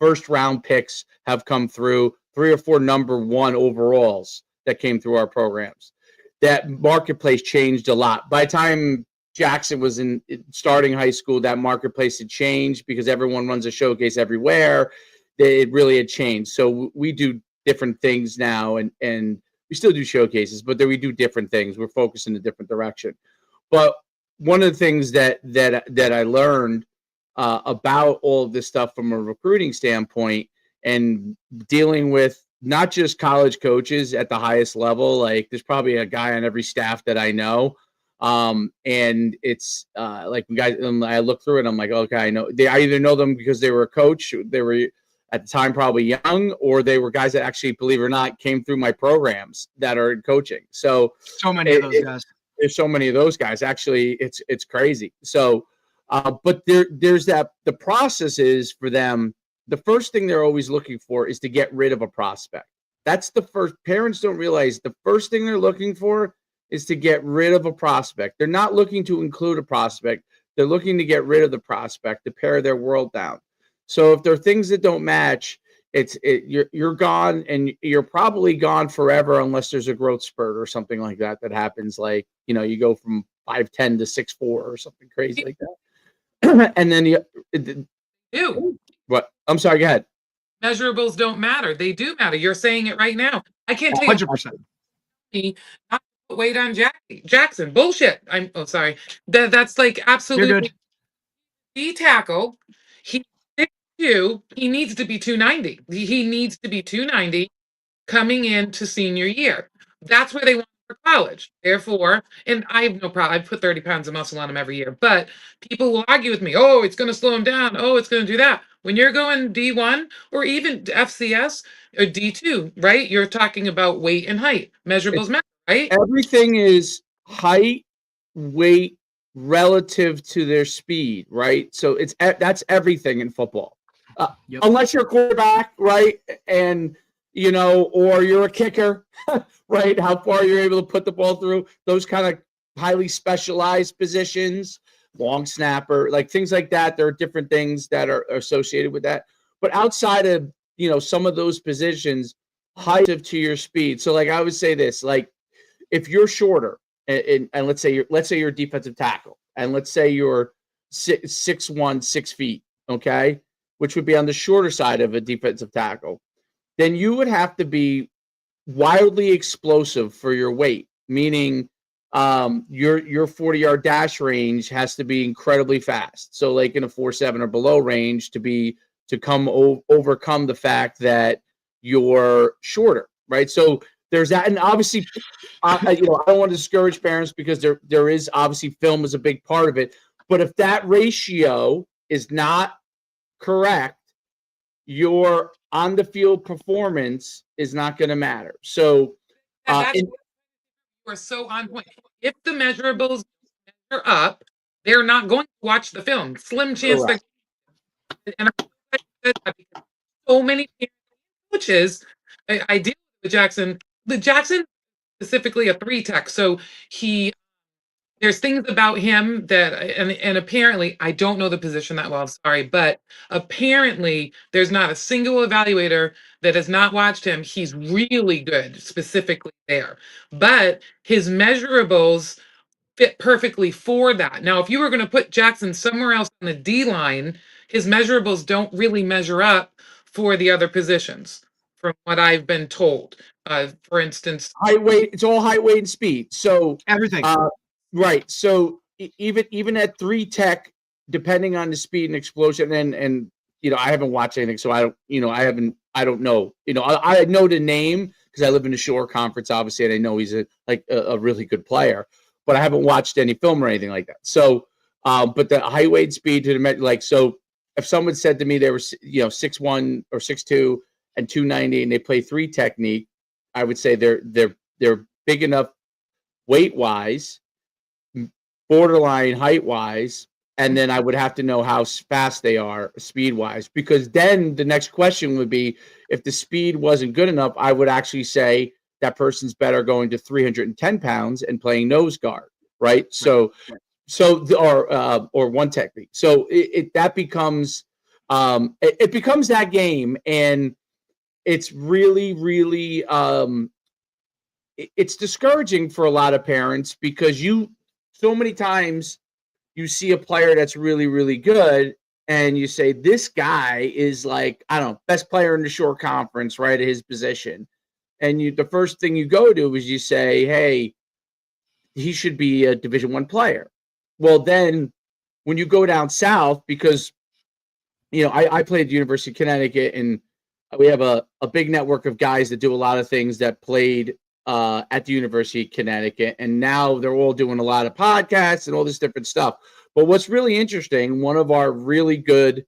first round picks have come through, 3 or 4 number 1 overalls that came through our programs. That marketplace changed a lot. By the time Jackson was in starting high school, that marketplace had changed because everyone runs a showcase everywhere. It really had changed. So we do different things now, and we still do showcases, but then we do different things. We're focused in a different direction. But one of the things that I learned about all of this stuff from a recruiting standpoint and dealing with not just college coaches at the highest level, like there's probably a guy on every staff that I know. And it's like guys, I look through it, I'm like, okay, I know I either know them because they were a coach, they were at the time probably young, or they were guys that actually, believe it or not, came through my programs that are in coaching. So many of those guys. there's so many of those guys. Actually, it's crazy. So, but there's that. The process is for them. The first thing they're always looking for is to get rid of a prospect. That's the first. Parents don't realize the first thing they're looking for is to get rid of a prospect. They're not looking to include a prospect. They're looking to get rid of the prospect to pare their world down. So if there are things that don't match, you're gone, and you're probably gone forever unless there's a growth spurt or something like that happens. Like, you go from 5'10" to 6'4" or something crazy like that. And then Ew. what? I'm sorry. Go ahead. Measurables don't matter. They do matter. You're saying it right now. I can't tell 100%. you not to put weight on Jackson. Bullshit. I'm sorry. That's like You're absolutely good. D tackle. He 6'2". He needs to be 290. He needs to be 290 coming into senior year. That's where they want for college. Therefore, and I have no problem. I put 30 pounds of muscle on him every year. But people will argue with me, oh, it's going to slow him down. Oh, it's going to do that. When you're going D1 or even FCS or D2, right? You're talking about weight and height. Measurables matter, right? Everything is height, weight relative to their speed, right? So that's everything in football. Yep. Unless you're a quarterback, right? And or you're a kicker, right? How far you're able to put the ball through, those kind of highly specialized positions, long snapper, like things like that. There are different things that are associated with that. But outside of, some of those positions, height to your speed. So like I would say this, like if you're shorter and let's say you're a defensive tackle, and let's say you're 6'1", 6 feet, okay, which would be on the shorter side of a defensive tackle, then you would have to be wildly explosive for your weight, meaning your 40-yard dash range has to be incredibly fast. So like in a 4.7 or below range to overcome the fact that you're shorter, right? So there's that, and obviously, I don't want to discourage parents because there is obviously film is a big part of it. But if that ratio is not correct, your on the field performance is not going to matter. So, We're so on point. If the measurables are up, they're not going to watch the film. Slim chance that. And I said that because so many coaches, I deal with Jackson. The Jackson specifically a 3 tech, so there's things about him that, and apparently, I don't know the position that well, sorry, but apparently there's not a single evaluator that has not watched him. He's really good specifically there. But his measurables fit perfectly for that. Now, if you were going to put Jackson somewhere else on the D line, his measurables don't really measure up for the other positions, from what I've been told. For instance, height, weight, it's all height, weight, and speed. So Everything. right. So even at 3 tech, depending on the speed and explosion, and I haven't watched anything, so I don't know. I know the name because I live in the Shore Conference, obviously, and I know he's a really good player, but I haven't watched any film or anything like that. So, but the height, weight, speed to the so if someone said to me they were 6'1" or 6'2" and 290 and they play 3 technique, I would say they're big enough weight wise, borderline height wise, and then I would have to know how fast they are speed wise, because then the next question would be, if the speed wasn't good enough, I would actually say that person's better going to 310 pounds and playing nose guard, right? So or one technique. So that becomes it becomes that game, and it's really, really it's discouraging for a lot of parents, because so many times you see a player that's really, really good, and you say, this guy is like, I don't know, best player in the Shore Conference, right, at his position. And the first thing you go to is you say, hey, he should be a Division I player. Well, then when you go down south, because, I played at the University of Connecticut, and we have a big network of guys that do a lot of things that played at the University of Connecticut, and now they're all doing a lot of podcasts and all this different stuff. But what's really interesting, one of our really good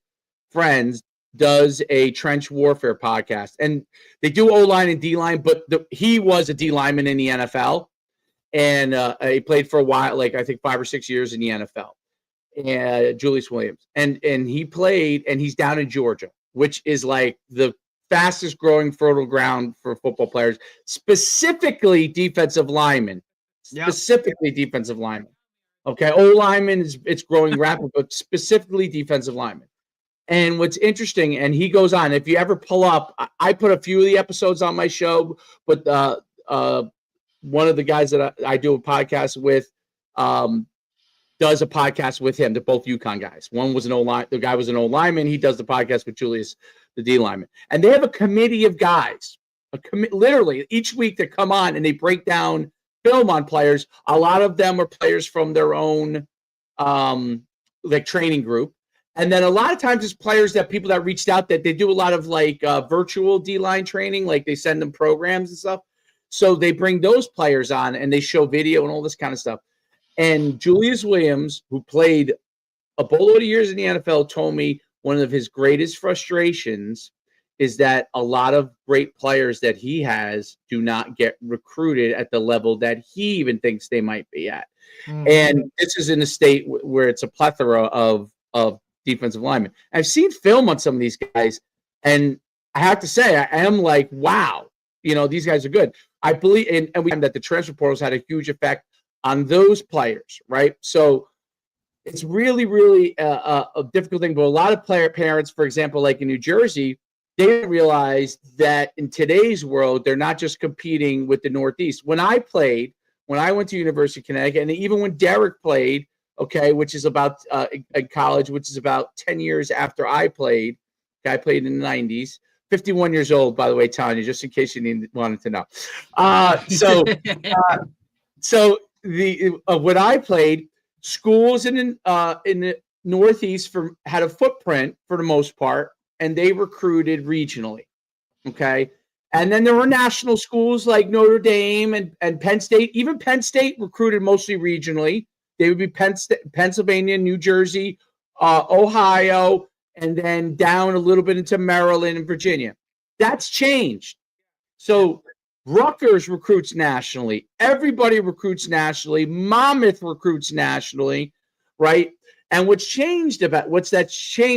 friends does a trench warfare podcast, and they do O-line and D-line, but he was a D lineman in the NFL, and he played for a while, like I think 5 or 6 years in the NFL. And Julius Williams, and he played, and he's down in Georgia, which is like the fastest growing fertile ground for football players, specifically defensive linemen. Specifically defensive linemen. Okay, O linemen it's growing rapid, but specifically defensive linemen. And what's interesting, and he goes on, if you ever pull up, I put a few of the episodes on my show, but one of the guys that I do a podcast with does a podcast with him. They're both UConn guys. One was an O-line, the guy was an O-lineman. He does the podcast with Julius, the D lineman. And they have a committee of guys, literally each week that come on and they break down film on players. A lot of them are players from their own like training group. And then a lot of times it's players that people that reached out that they do a lot of like virtual D-line training, like they send them programs and stuff. So they bring those players on and they show video and all this kind of stuff. And Julius Williams, who played a boatload of years in the NFL, told me one of his greatest frustrations is that a lot of great players that he has do not get recruited at the level that he even thinks they might be at. Mm-hmm. And this is in a state where it's a plethora of defensive linemen. I've seen film on some of these guys, and I have to say, I am like, wow, these guys are good. I believe, and we that the transfer portals had a huge effect on those players, right? So it's really, really a difficult thing. But a lot of parents, for example, like in New Jersey, they didn't realize that in today's world, they're not just competing with the Northeast. When I went to University of Connecticut, and even when Derek played, okay, which is about at college, which is about 10 years after I played. I played in the 90s. 51 years old, by the way, Tanya, just in case you wanted to know. So when I played, schools in the Northeast had a footprint for the most part, and they recruited regionally. Okay. And then there were national schools like Notre Dame and Penn State. Even Penn State recruited mostly regionally. They would be Pennsylvania, New Jersey, Ohio, and then down a little bit into Maryland and Virginia. That's changed. So Rutgers recruits nationally. Everybody recruits nationally. Monmouth recruits nationally, right? And what's changed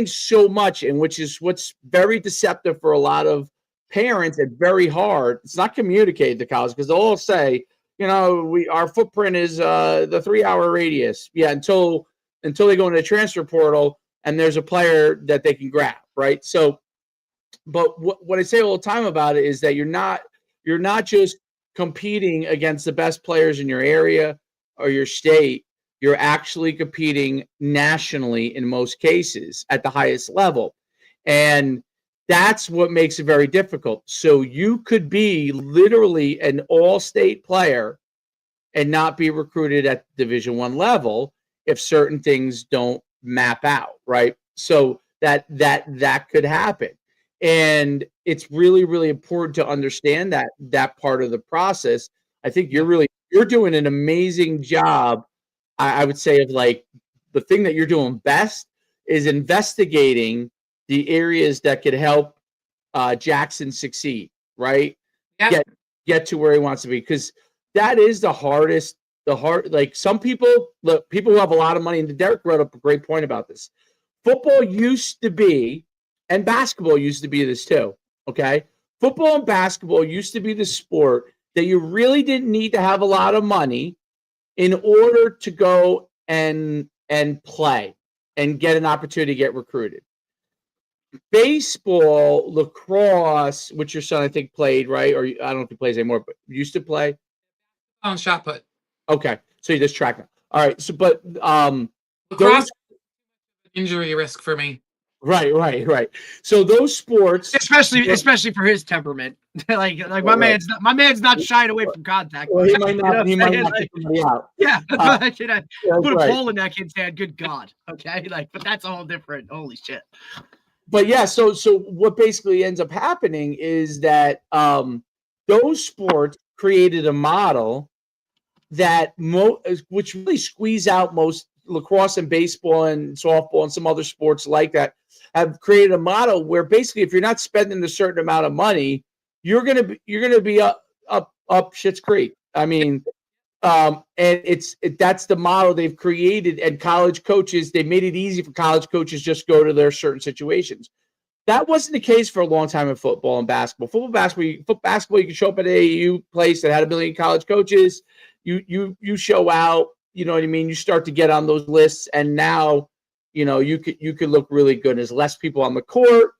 so much, and which is what's very deceptive for a lot of parents and very hard, it's not communicated to college because they'll all say, our footprint is the 3-hour radius. Yeah, until they go into the transfer portal and there's a player that they can grab, right? So, but what I say all the time about it is that you're not just competing against the best players in your area or your state. You're actually competing nationally in most cases at the highest level. And that's what makes it very difficult. So you could be literally an all-state player and not be recruited at Division I level if certain things don't map out, right? So that could happen. And it's really, really important to understand that part of the process. I think you're doing an amazing job. I would say of like the thing that you're doing best is investigating the areas that could help Jackson succeed, right? Yep. Get to where he wants to be, because that is the hardest. Like some people who have a lot of money, and Derek wrote up a great point about this. Football used to be, and basketball used to be this too. Okay, football and basketball used to be the sport that you really didn't need to have a lot of money in order to go and play and get an opportunity to get recruited. Baseball, lacrosse, which your son I think played, right? Or I don't know if he plays anymore, but used to play. On shot put. Okay, so you just track them. All right, so but lacrosse injury risk for me. Right. So those sports, especially for his temperament, like my man's not shying away from contact. Well, he might not kick somebody out. Yeah, put a ball in that kid's hand. Good God. Okay, but that's all different. Holy shit. But yeah, so what basically ends up happening is that those sports created a model that which really squeeze out most lacrosse and baseball and softball and some other sports like that have created a model where basically if you're not spending a certain amount of money, you're gonna be up Schitt's Creek. I mean, And that's the model they've created. And college coaches, they made it easy for college coaches just go to their certain situations. That wasn't the case for a long time in football and basketball. Basketball, you can show up at an AAU place that had a million college coaches. You show out. You know what I mean? You start to get on those lists, and now, you could look really good. There's less people on the court.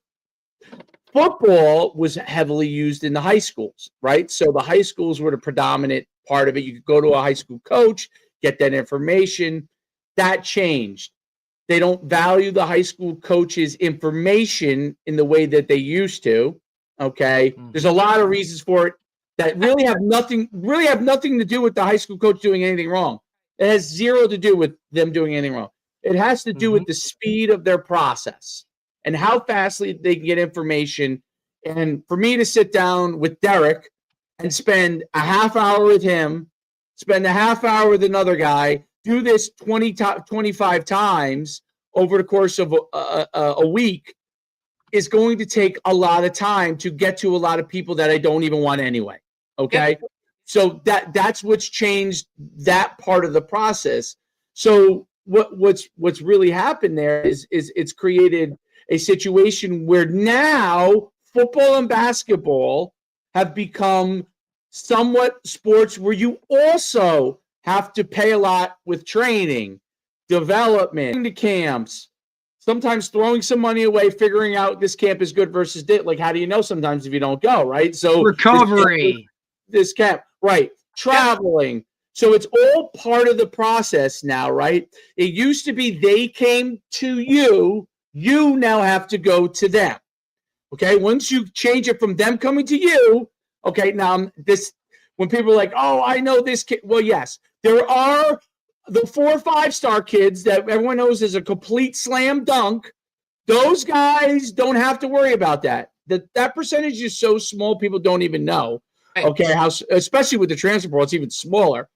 Football was heavily used in the high schools, right? So the high schools were the predominant part of it. You could go to a high school coach, get that information. That changed. They don't value the high school coach's information in the way that they used to. Okay. There's a lot of reasons for it that really have nothing to do with the high school coach doing anything wrong. It has zero to do with them doing anything wrong. It has to do with the speed of their process and how fastly they can get information. And for me to sit down with Derek and spend a half hour with him, spend a half hour with another guy, do this 25 times over the course of a week is going to take a lot of time to get to a lot of people that I don't even want anyway. Okay. Yep. So that's what's changed that part of the process. So what's really happened there is it's created a situation where now football and basketball have become somewhat sports where you also have to pay a lot with training, development, the camps, sometimes throwing some money away, figuring out this camp is good versus did. Like, how do you know sometimes if you don't go, right? So recovery, this camp, right? Traveling. So it's all part of the process now, right? It used to be they came to you, you now have to go to them. Okay. Once you change it from them coming to you, okay, now when people are like, oh, I know this kid. Well, yes, there are the 4 or 5-star kids that everyone knows is a complete slam dunk. Those guys don't have to worry about that. That percentage is so small, people don't even know. Okay, how especially with the transfer portal, it's even smaller.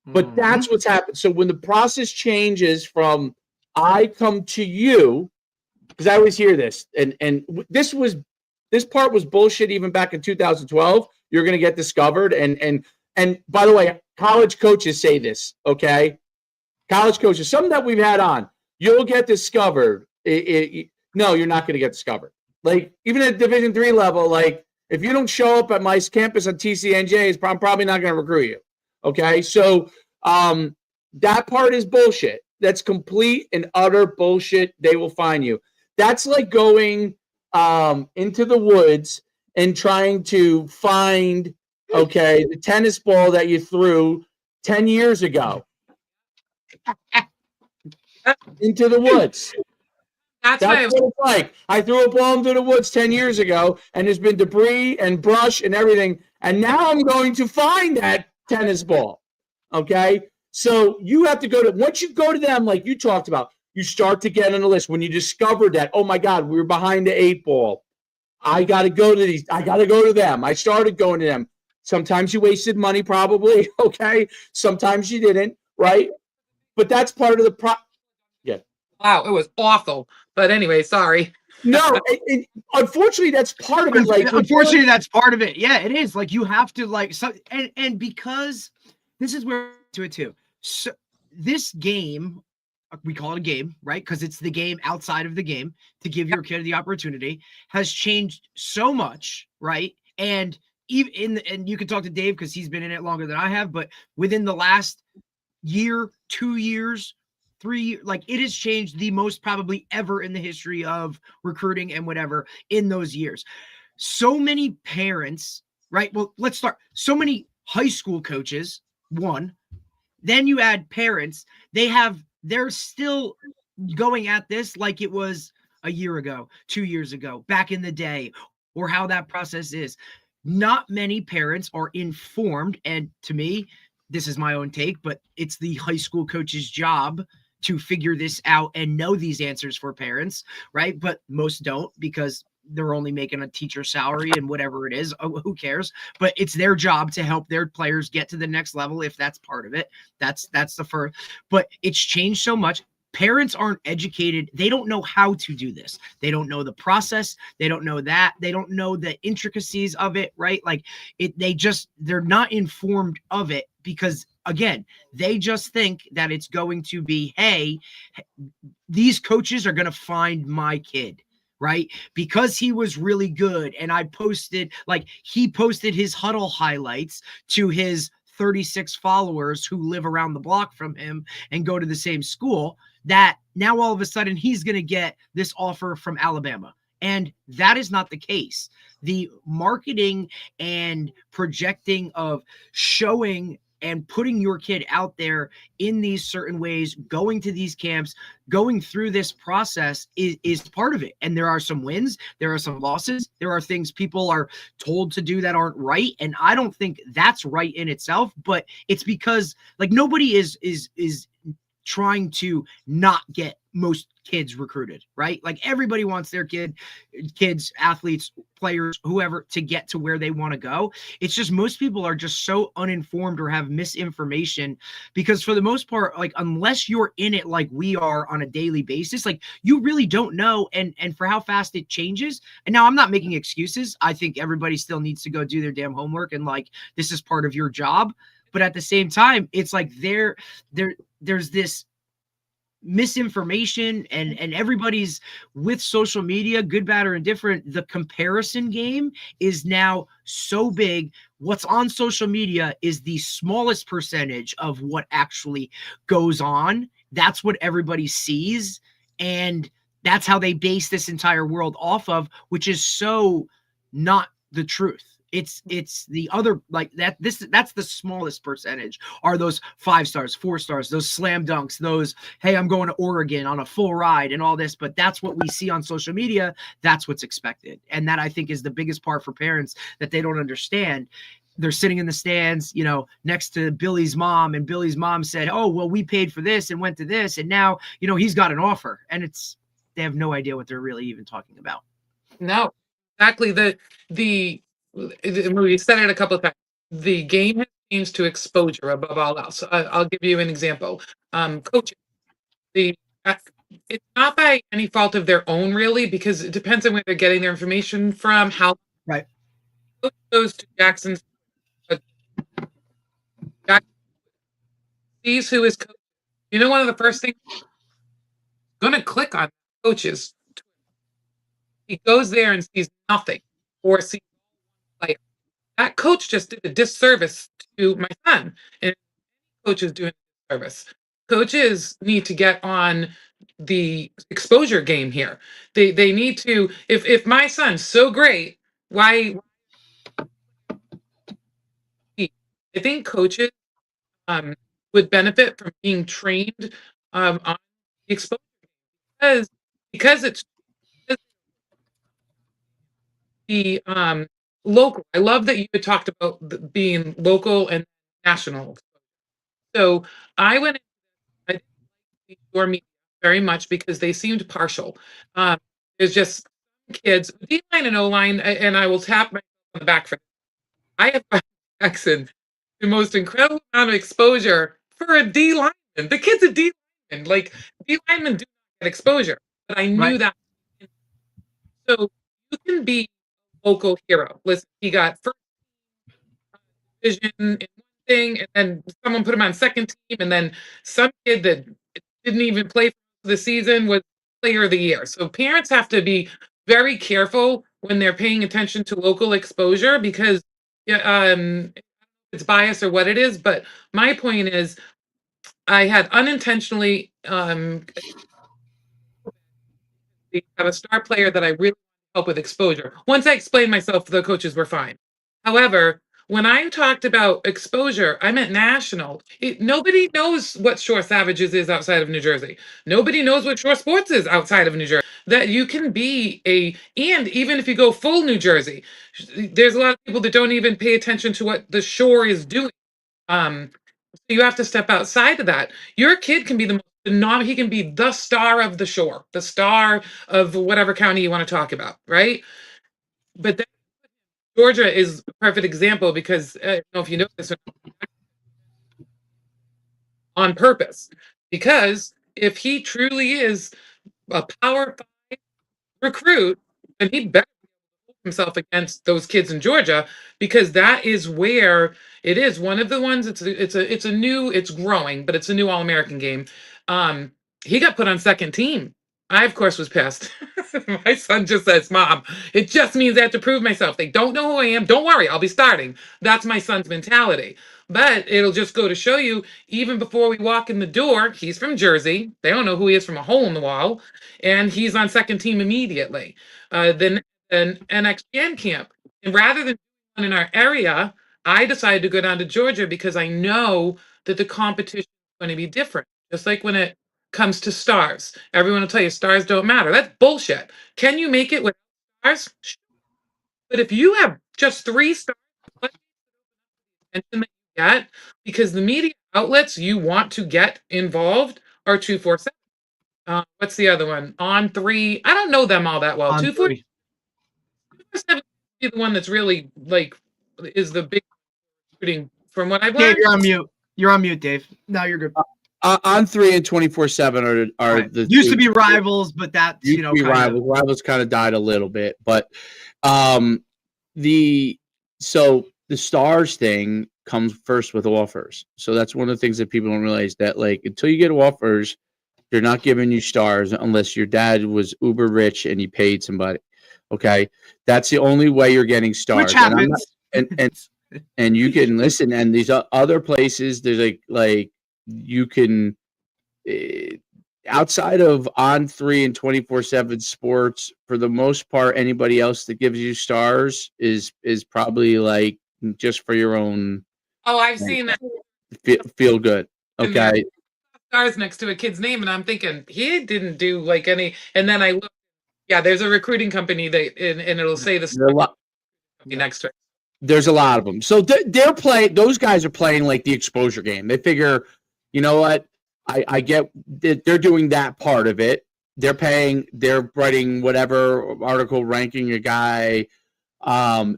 But that's what's happened. So when the process changes from I come to you, because I always hear this, and this part was bullshit even back in 2012. You're going to get discovered, and by the way, college coaches say this. Okay, college coaches, some that we've had on, you'll get discovered. No, you're not going to get discovered. Like even at Division III level, like if you don't show up at my campus on TCNJ, I'm probably not going to recruit you. Okay, so that part is bullshit. That's complete and utter bullshit. They will find you. That's like going into the woods and trying to find, the tennis ball that you threw 10 years ago into the woods. That's what it's like. I threw a ball into the woods 10 years ago, and there's been debris and brush and everything, and now I'm going to find that tennis ball. Okay? So you have to once you go to them, like you talked about, you start to get on the list. When you discover that, oh my God, we were behind the 8 ball. I got to go to these. I got to go to them. I started going to them. Sometimes you wasted money, probably. Okay. Sometimes you didn't, right? But that's part of the Yeah. Wow, it was awful. But anyway, sorry. No, unfortunately, that's part of it. Like, unfortunately, that's part of it. Yeah, it is. Like you have to and because this is where to it too. So this game, we call it a game, right? Because it's the game outside of the game to give your kid the opportunity, has changed so much, right? And even and you can talk to Dave because he's been in it longer than I have, but within the last year, 2 years, 3, like it has changed the most probably ever in the history of recruiting and whatever in those years. So many parents, right? Well, let's start. So many high school coaches, one, then you add parents, they're still going at this like it was a year ago, 2 years ago, back in the day, or how that process is. Not many parents are informed. And to me, this is my own take, but it's the high school coach's job to figure this out and know these answers for parents, right? But most don't because they're only making a teacher salary and whatever it is. Oh, who cares? But it's their job to help their players get to the next level if that's part of it. That's the first. But it's changed so much. Parents aren't educated. They don't know how to do this. They don't know the process. They don't know that. They don't know the intricacies of it, right? Like they're not informed of it because again, they just think that it's going to be, hey, these coaches are going to find my kid, right? Because he was really good. And I posted, like, he posted his huddle highlights to his 36 followers who live around the block from him and go to the same school, that now all of a sudden he's going to get this offer from Alabama. And that is not the case. The marketing and projecting of showing and putting your kid out there in these certain ways, going to these camps, going through this process is part of it. And there are some wins, there are some losses, there are things people are told to do that aren't right. And I don't think that's right in itself, but it's because, like, nobody is trying to not get most kids recruited, right? Like, everybody wants their kids, athletes, players, whoever, to get to where they want to go. It's just most people are just so uninformed or have misinformation, because for the most part, like, unless you're in it like we are on a daily basis, like, you really don't know. And for how fast it changes. And now, I'm not making excuses. I think everybody still needs to go do their damn homework, and, like, this is part of your job. But at the same time, it's like there's this misinformation, and everybody's with social media, good, bad, or indifferent. The comparison game is now so big. What's on social media is the smallest percentage of what actually goes on. That's what everybody sees, and that's how they base this entire world off of, which is so not the truth. It's the other, like, that's the smallest percentage, are those 5 stars, 4 stars, those slam dunks, those, hey, I'm going to Oregon on a full ride and all this. But that's what we see on social media. That's what's expected. And that, I think, is the biggest part for parents that they don't understand. They're sitting in the stands, you know, next to Billy's mom, and Billy's mom said, oh, well, we paid for this and went to this, and now, you know, he's got an offer. And they have no idea what they're really even talking about. No, exactly. We said it a couple of times. The game has changed to exposure above all else. I'll give you an example. Coaches, it's not by any fault of their own, really, because it depends on where they're getting their information from. How right coach goes to Jackson's, sees who is coach. You know, one of the first things, going to click on coaches. He goes there and sees nothing, or sees player. That coach just did a disservice to my son, and coaches doing a disservice. Coaches need to get on the exposure game here. They need to. If my son's so great, why? I think coaches would benefit from being trained on the exposure because it's the local. I love that you had talked about being local and national. So I went into me very much because they seemed partial. There's just kids, D line and O line, and I will tap myself on the back for. I have found Jackson the most incredible amount of exposure for a D lineman. The kid's a D lineman. Like, D linemen do not get exposure, but I knew that. So you can be a local hero. Listen, he got first division in one thing, and then someone put him on second team, and then some kid that didn't even play for the season was player of the year. So parents have to be very careful when they're paying attention to local exposure, because it's bias or what it is. But my point is, I had unintentionally have a star player that I really help with exposure. Once I explained myself, the coaches were fine. However, when I talked about exposure, I meant national. Nobody knows what Shore Savages is outside of New Jersey. Nobody knows what Shore Sports is outside of New Jersey. That you can be and even if you go full New Jersey, there's a lot of people that don't even pay attention to what the Shore is doing. So you have to step outside of that. Your kid can be he can be the star of the Shore, the star of whatever county you want to talk about, right? But then Georgia is a perfect example, because I don't know if you know this, on purpose. Because if he truly is a Power 5 recruit, then he better himself against those kids in Georgia, because that is where it is one of the ones. It's growing, but it's a new All American game. Um, he got put on second team. I of course was pissed. My son just says, "Mom, it just means I have to prove myself. They don't know who I am. Don't worry, I'll be starting." That's my son's mentality. But it'll just go to show you, even before we walk in the door, he's from Jersey. They don't know who he is from a hole in the wall, and he's on second team immediately. Then an NXGN camp. And rather than one in our area, I decided to go down to Georgia because I know that the competition is going to be different. Just like when it comes to stars, everyone will tell you stars don't matter. That's bullshit. Can you make it with stars? Sure. But if you have just 3 stars, what attention that you get, because the media outlets you want to get involved are 247. What's the other one? On3. I don't know them all that well. On 247 three. be the one that's really like is the big recruiting from what I've Dave, learned. you're on mute. You're on mute, Dave. No, you're good. On3 and 24/7 are Right. the Used to two- be rivals, but that's used to be kind of- rivals. Rivals kind of died a little bit, but the stars thing comes first with offers. So that's one of the things that people don't realize, that like until you get offers, they're not giving you stars unless your dad was uber rich and he paid somebody. Okay, that's the only way you're getting stars. which And I'm happens. not- and you can listen, and these other places, there's like you can outside of On3 and 24/7 Sports, for the most part, anybody else that gives you stars is probably like just for your own Oh, I've seen that feel good. Okay, stars next to a kid's name, and I'm thinking he didn't do like any. And then I look, yeah, there's a recruiting company that, and it'll say the There's a lot- company next to it. there's a lot of them. So they're playing. Those guys are playing like the exposure game. They figure, you know what? I get that they're doing that part of it. They're paying. They're writing whatever article ranking a guy.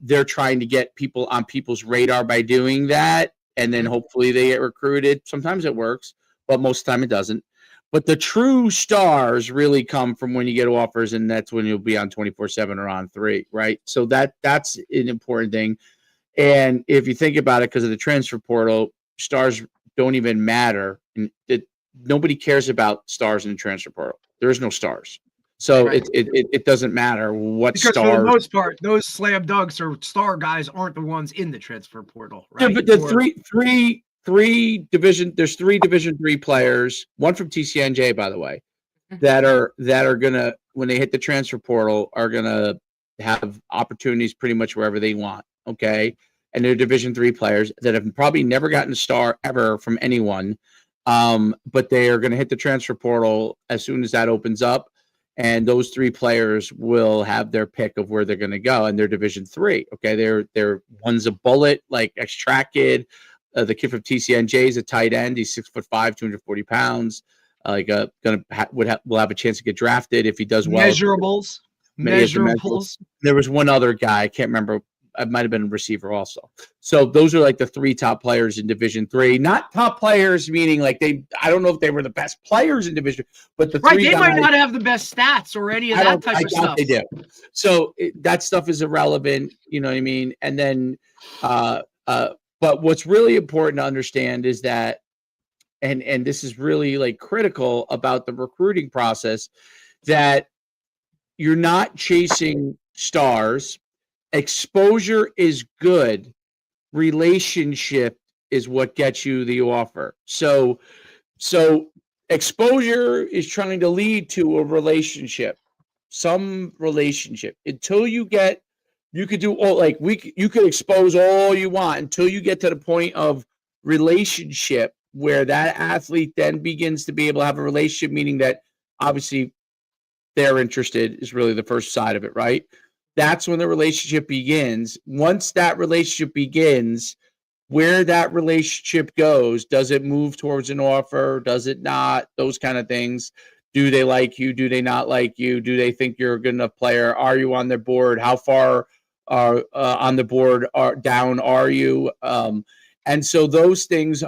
They're trying to get people on people's radar by doing that, and then hopefully they get recruited. Sometimes it works, but most of the time it doesn't. But the true stars really come from when you get offers, and that's when you'll be on 24/7 or On3, right? So that's an important thing. And if you think about it, because of the transfer portal, stars don't even matter. And nobody cares about stars in the transfer portal. There is no stars. So Right. it doesn't matter what Because for the stars. most part, those slam dunks or star guys aren't the ones in the transfer portal, Yeah, right? but the Or- there's 3 Division 3 players, one from TCNJ, by the way, that are gonna, when they hit the transfer portal, are gonna have opportunities pretty much wherever they want. Okay. And they're Division 3 players that have probably never gotten a star ever from anyone. But they are gonna hit the transfer portal as soon as that opens up. And those 3 players will have their pick of where they're going to go, and they're Division 3. Okay, they're one's a bullet, like ex-track kid. The kid from TCNJ is a tight end. He's 6'5", 240 pounds. Will have a chance to get drafted if he does well. measurables. Many of the Measurables. There was one other guy, I can't remember. It might have been a receiver also. So those are like the 3 top players in Division 3. Not top players, meaning like I don't know if they were the best players in Division, but the Right, 3 they guys, might not have the best stats or any of that type I of doubt stuff. they do. So that stuff is irrelevant, you know what I mean? And then, but what's really important to understand is that, and this is really like critical about the recruiting process, that you're not chasing stars. Exposure is good. Relationship is what gets you the offer. So exposure is trying to lead to a relationship, some relationship. Until you could do all, like you could expose all you want until you get to the point of relationship, where that athlete then begins to be able to have a relationship, meaning that obviously they're interested is really the first side of it, right? That's when the relationship begins. Once that relationship begins, where that relationship goes, does it move towards an offer? Does it not? Those kind of things. Do they like you? Do they not like you? Do they think you're a good enough player? Are you on their board? How far on the board down are you? And so those things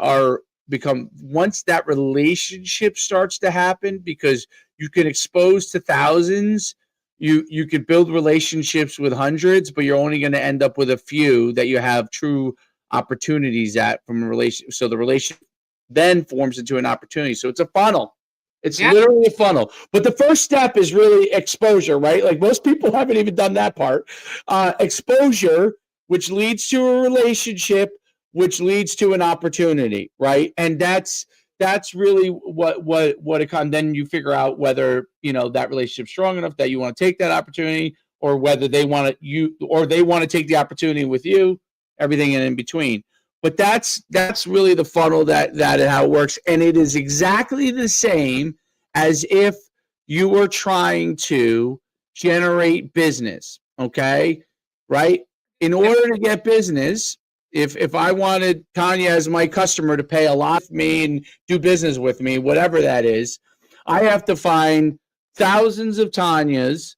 become, once that relationship starts to happen, because you can expose to thousands, you could build relationships with hundreds, but you're only going to end up with a few that you have true opportunities at from a relation. So the relation then forms into an opportunity. So it's a funnel. It's literally a funnel. But the first step is really exposure, right? Like most people haven't even done that part. Exposure, which leads to a relationship, which leads to an opportunity, right? And that's really what it comes. Then you figure out whether, you know, that relationship's strong enough that you want to take that opportunity, or whether they want to take the opportunity with you, everything in between. But that's really the funnel that how it works. And it is exactly the same as if you were trying to generate business, okay? Right? In order to get business, if I wanted Tanya as my customer to pay a lot for me and do business with me, whatever that is, I have to find thousands of Tanyas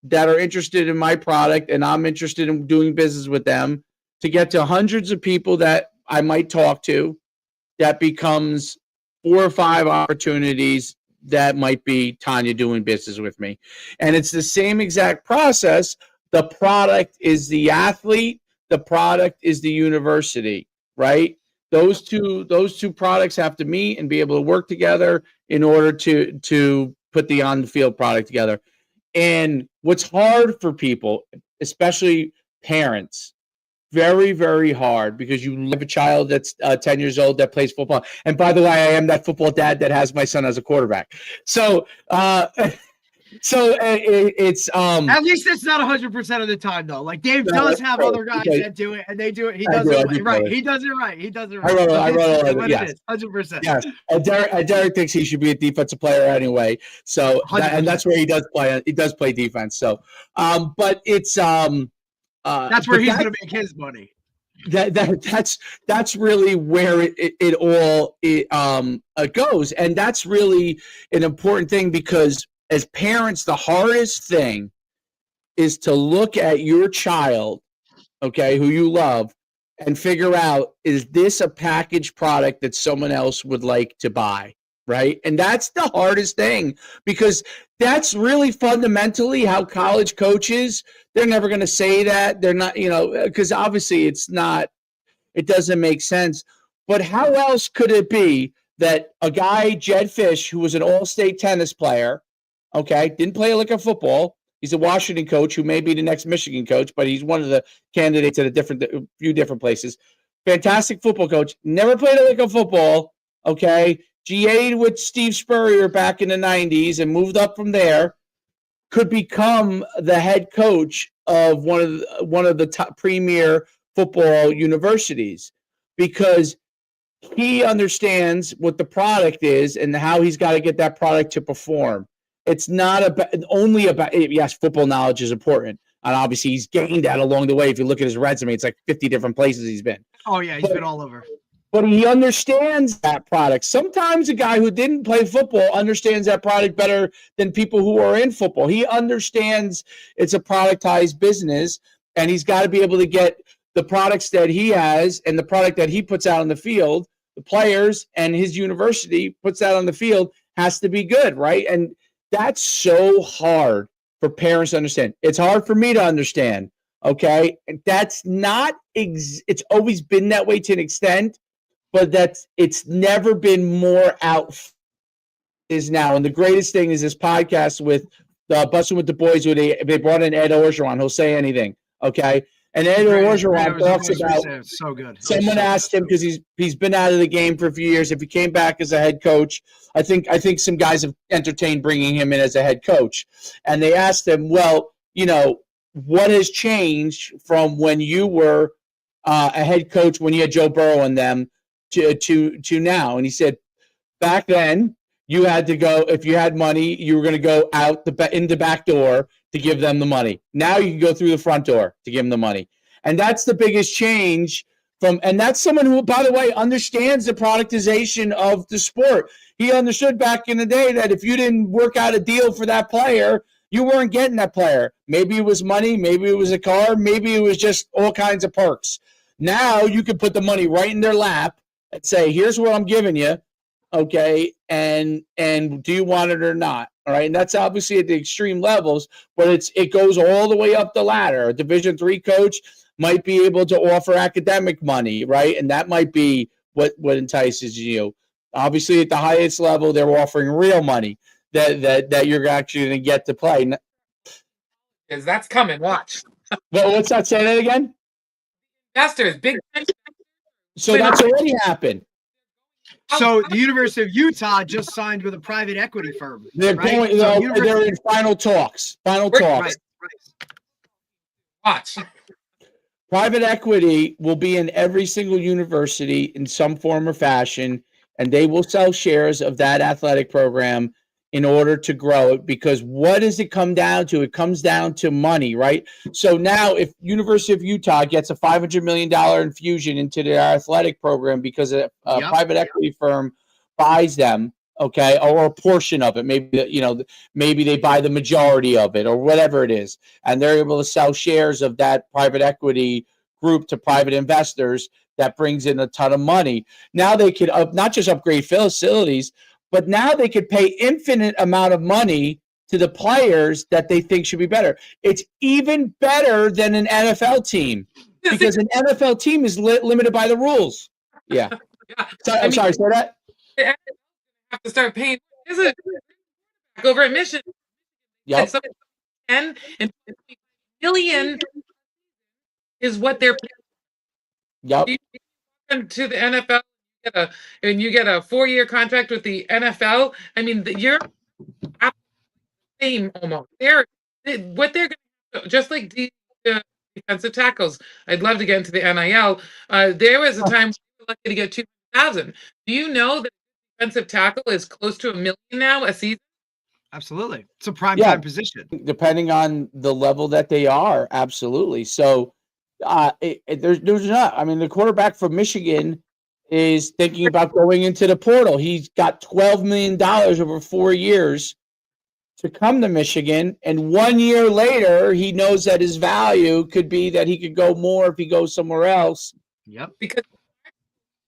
that are interested in my product and I'm interested in doing business with them, to get to hundreds of people that I might talk to. That becomes 4 or 5 opportunities that might be Tanya doing business with me. And it's the same exact process. The product is the athlete, the product is the university, right? Those two products have to meet and be able to work together in order to put the on the field product together. And what's hard for people, especially parents, very, very hard, because you have a child that's 10 years old that plays football. And by the way, I am that football dad that has my son as a quarterback. So, it's at least it's not 100% of the time though. Like Dave does have other guys that do it, and they do it. He does it right. He does it right. He does it right. I wrote yes, 100%. Yes, and Derek thinks he should be a defensive player anyway. So and that's where he does play. He does play defense. So, but it's that's where he's going to make his money. That's really where it all goes, and that's really an important thing, because as parents, the hardest thing is to look at your child, okay, who you love, and figure out, is this a packaged product that someone else would like to buy, right? And that's the hardest thing, because that's really fundamentally how college coaches, they're never going to say that. They're not, you know, because obviously it doesn't make sense. But how else could it be that a guy, Jedd Fisch, who was an all-state tennis player, okay, didn't play a lick of football. He's a Washington coach who may be the next Michigan coach, but he's one of the candidates at a few different places. Fantastic football coach, never played a lick of football, okay? GA'd with Steve Spurrier back in the 90s and moved up from there, could become the head coach of one of the top premier football universities, because he understands what the product is and how he's got to get that product to perform. It's not only about, yes, football knowledge is important. And obviously he's gained that along the way. If you look at his resume, it's like 50 different places he's been. Oh, yeah, he's been all over. But he understands that product. Sometimes a guy who didn't play football understands that product better than people who are in football. He understands it's a productized business, and he's got to be able to get the products that he has and the product that he puts out on the field, the players and his university puts out on the field, has to be good, right? And that's so hard for parents to understand. It's hard for me to understand, okay? That's not, it's always been that way to an extent, but it's never been more out is now. And the greatest thing is this podcast with Busting with the Boys, where they brought in Ed Orgeron. He'll say anything, okay? And Ed Orgeron talks about, so good. Someone asked him, because he's been out of the game for a few years, if he came back as a head coach. I think some guys have entertained bringing him in as a head coach. And they asked him, well, you know, what has changed from when you were a head coach, when you had Joe Burrow and them, to now? And he said, back then you had to go, if you had money, you were going to go out in the back door to give them the money. Now you can go through the front door to give them the money. And that's the biggest change and that's someone who, by the way, understands the productization of the sport. He understood back in the day that if you didn't work out a deal for that player, you weren't getting that player. Maybe it was money, maybe it was a car, maybe it was just all kinds of perks. Now you can put the money right in their lap and say, here's what I'm giving you, okay, and do you want it or not? All right, and that's obviously at the extreme levels, but it goes all the way up the ladder. A Division III coach might be able to offer academic money, right? And that might be what entices you. Obviously, at the highest level, they're offering real money that you're actually going to get to play. Because that's coming. Watch. What's that? Say that again. Investors, big. So that's already happened. So the University of Utah just signed with a private equity firm. They're right? going. So They're in final talks. Final Right, talks. Right. Watch. Private equity will be in every single university in some form or fashion, and they will sell shares of that athletic program in order to grow it. Because what does it come down to? It comes down to money, right? So now, if University of Utah gets a $500 million infusion into their athletic program because a private equity firm buys them, okay, or a portion of it, maybe they buy the majority of it or whatever it is, and they're able to sell shares of that private equity group to private investors, that brings in a ton of money. Now they could not just upgrade facilities, but now they could pay infinite amount of money to the players that they think should be better. It's even better than an NFL team, because an NFL team is limited by the rules. Yeah. I'm sorry, say that? Have to start paying. Is it over at Mission? Yep. 10 and 50 million is what they're Yep. paying to the NFL. And you get a 4-year contract with the NFL. I mean, you're same almost. What they're going to, just like defensive tackles. I'd love to get into the NIL. There was a time we were lucky to get 2,000. Do you know that defensive tackle is close to $1 million now a season? Absolutely. It's a prime time position. Depending on the level that they are, absolutely. So there's not. I mean, the quarterback from Michigan is thinking about going into the portal. He's got $12 million over 4 years to come to Michigan, and 1 year later, he knows that his value could be that he could go more if he goes somewhere else. Yep. Because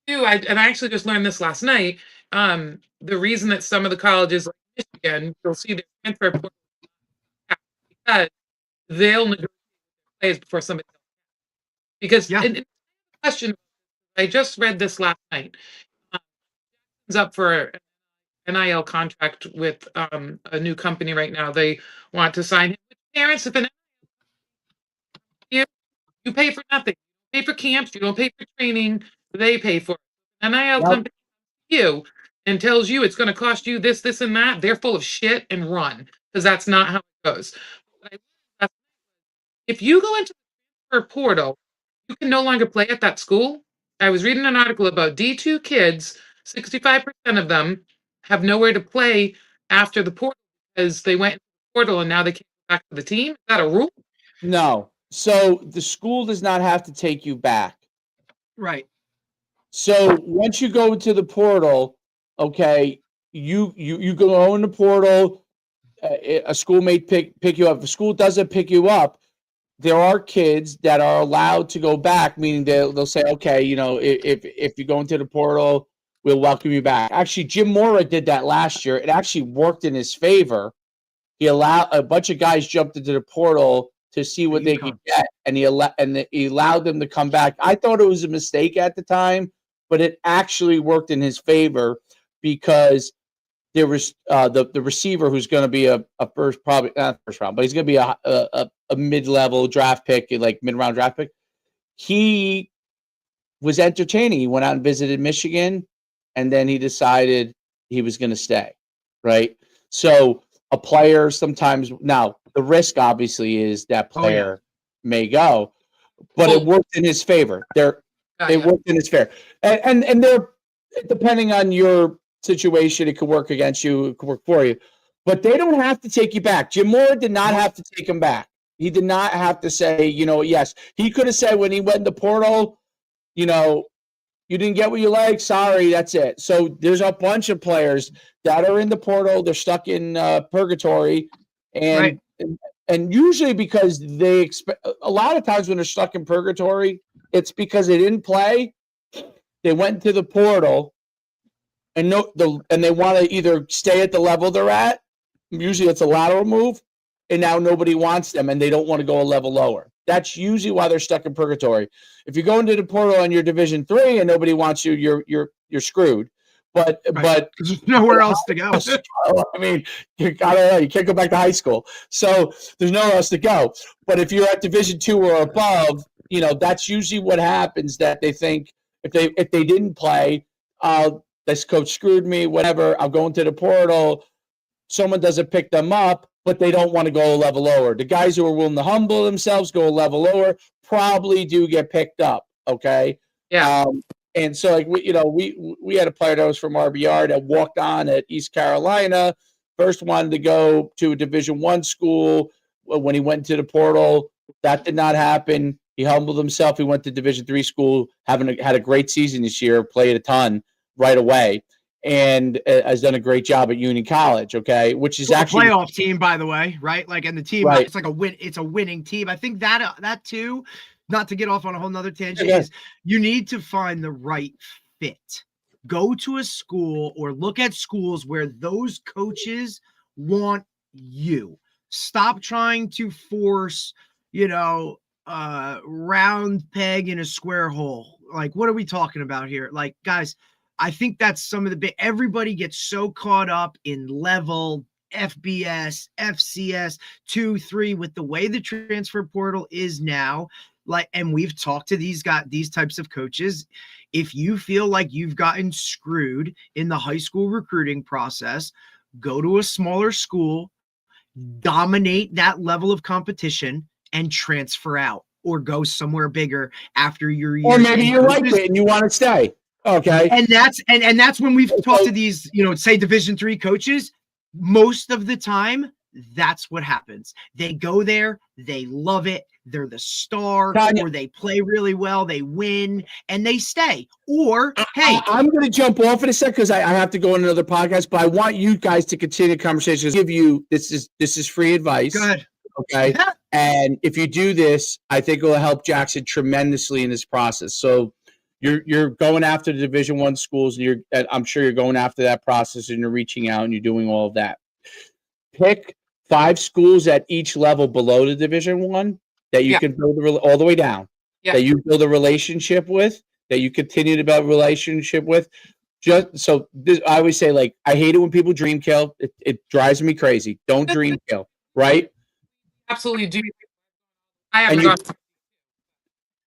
I actually just learned this last night. The reason that some of the colleges like Michigan, you'll see the transfer portal because they'll negotiate players before somebody else. Because in question, I just read this last night. It's up for an NIL contract with a new company right now. They want to sign him. Parents, if you pay for nothing, you pay for camps, you don't pay for training, they pay for it. NIL company you and tells you it's going to cost you this, this, and that. They're full of shit and run, because that's not how it goes. If you go into the portal, you can no longer play at that school. I was reading an article about D2 kids, 65% of them have nowhere to play after the portal because they went into the portal and now they can't go back to the team. Is that a rule? No. So the school does not have to take you back. Right. So once you go to the portal, okay, you go in the portal. A school may pick you up. If a school doesn't pick you up, there are kids that are allowed to go back, meaning they'll say, okay, if you go into the portal, we'll welcome you back. Actually, Jim Mora did that last year. It actually worked in his favor. He allowed a bunch of guys jumped into the portal to see what they could get, and he allowed them to come back. I thought it was a mistake at the time, but it actually worked in his favor because there was the receiver who's going to be a first, probably not first round, but he's going to be a mid-level draft pick, like mid-round draft pick. He was entertaining. He went out and visited Michigan, and then he decided he was going to stay, right? So a player sometimes, now the risk obviously is that player may go, but it worked in his favor. It worked in his favor. And they're, depending on your situation, it could work against you, it could work for you, but they don't have to take you back. Jim Mora did not have to take him back. He did not have to say, yes. He could have said when he went in the portal, you didn't get what you like. Sorry, that's it. So there's a bunch of players that are in the portal. They're stuck in purgatory, and usually because they expect. A lot of times when they're stuck in purgatory, it's because they didn't play. They went to the portal, and they want to either stay at the level they're at, Usually it's a lateral move, and now nobody wants them and they don't want to go a level lower. That's usually why they're stuck in purgatory. If you go into the portal on your Division 3 and nobody wants you, you're screwed. But Right. but 'Cause there's nowhere else to go. I mean, I don't know, you can't go back to high school, so there's nowhere else to go. But if you're at Division 2 or above, that's usually what happens. That they think if they didn't play, this coach screwed me. Whatever, I'm going to the portal. Someone doesn't pick them up, but they don't want to go a level lower. The guys who are willing to humble themselves, go a level lower, probably do get picked up. Okay. Yeah. And so, like, we had a player that was from RBR that walked on at East Carolina, first wanted to go to a Division I school. When he went to the portal, that did not happen. He humbled himself. He went to Division III school, had a great season this year, played a ton right away, and has done a great job at Union College. Okay, which is actually a playoff team, by the way, right? Like, and the team, right. It's like a win. It's a winning team. I think that too. Not to get off on a whole nother tangent, Yeah. is you need to find the right fit. Go to a school or look at schools where those coaches want you. Stop trying to force, round peg in a square hole. Like, what are we talking about here? Like, guys, I think that's some of the big, everybody gets so caught up in level, FBS, FCS, 2, 3, with the way the transfer portal is now. Like, and we've talked to these types of coaches. If you feel like you've gotten screwed in the high school recruiting process, go to a smaller school, dominate that level of competition, and transfer out, or go somewhere bigger after your year. Or maybe you like it and you want to stay. Okay. And that's when we've talked to these, say Division III coaches. Most of the time, that's what happens. They go there, they love it, they're the star, or they play really well, they win, and they stay. Or, hey, I'm going to jump off in a second because I have to go on another podcast, but I want you guys to continue the conversation. Give you this is free advice. Good. Okay. Yeah. And if you do this, I think it will help Jackson tremendously in this process. So you're going after the Division I schools, and I'm sure you're going after that process, and you're reaching out and you're doing all of that. Pick 5 schools at each level below the Division I that you can build all the way down, that you build a relationship with, that you continue to build a relationship with. Just so I always say, like, I hate it when people dream kill. It drives me crazy. Don't dream kill, right? Absolutely do. I have gone.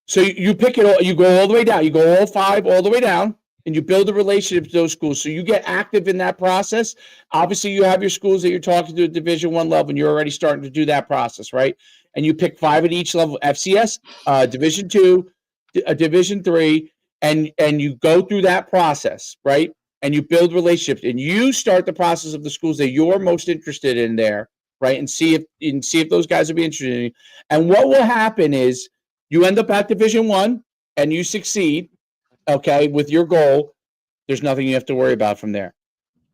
So you pick it all, you go all the way down, you go all 5 all the way down, and you build a relationship with those schools. So you get active in that process. Obviously, you have your schools that you're talking to at Division I level, and you're already starting to do that process, right? And you pick 5 at each level: FCS, Division II, Division III, and you go through that process, right? And you build relationships, and you start the process of the schools that you're most interested in there, right? And see if those guys will be interested in you. And what will happen is you end up at Division I and you succeed, okay, with your goal. There's nothing you have to worry about from there.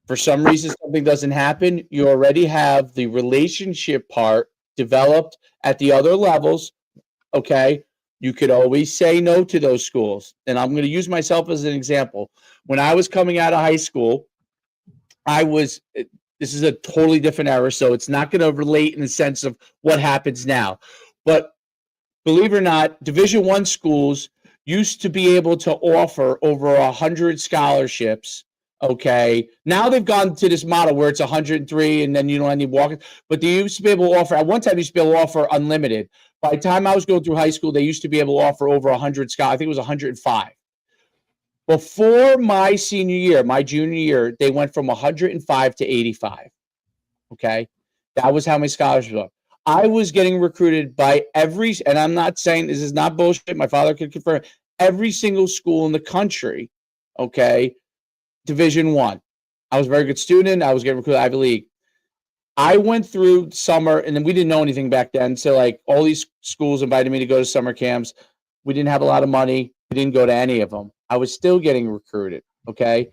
For some reason, something doesn't happen, you already have the relationship part developed at the other levels, okay? You could always say no to those schools. And I'm going to use myself as an example. When I was coming out of high school, this is a totally different era, so it's not going to relate in the sense of what happens now. But believe it or not, Division I schools used to be able to offer over 100 scholarships. Okay. Now they've gone to this model where it's 103 and then you don't have any walk. But they used to be able to offer, at one time, they used to be able to offer unlimited. By the time I was going through high school, they used to be able to offer over 100 scholarships. I think it was 105. Before my senior year, my junior year, they went from 105 to 85. Okay. That was how many scholarships were. I was getting recruited by and I'm not saying this is not bullshit, my father could confirm, every single school in the country, okay, Division I. I was a very good student. I was getting recruited Ivy League. I went through summer, and then we didn't know anything back then, so, like, all these schools invited me to go to summer camps. We didn't have a lot of money. We didn't go to any of them. I was still getting recruited, okay?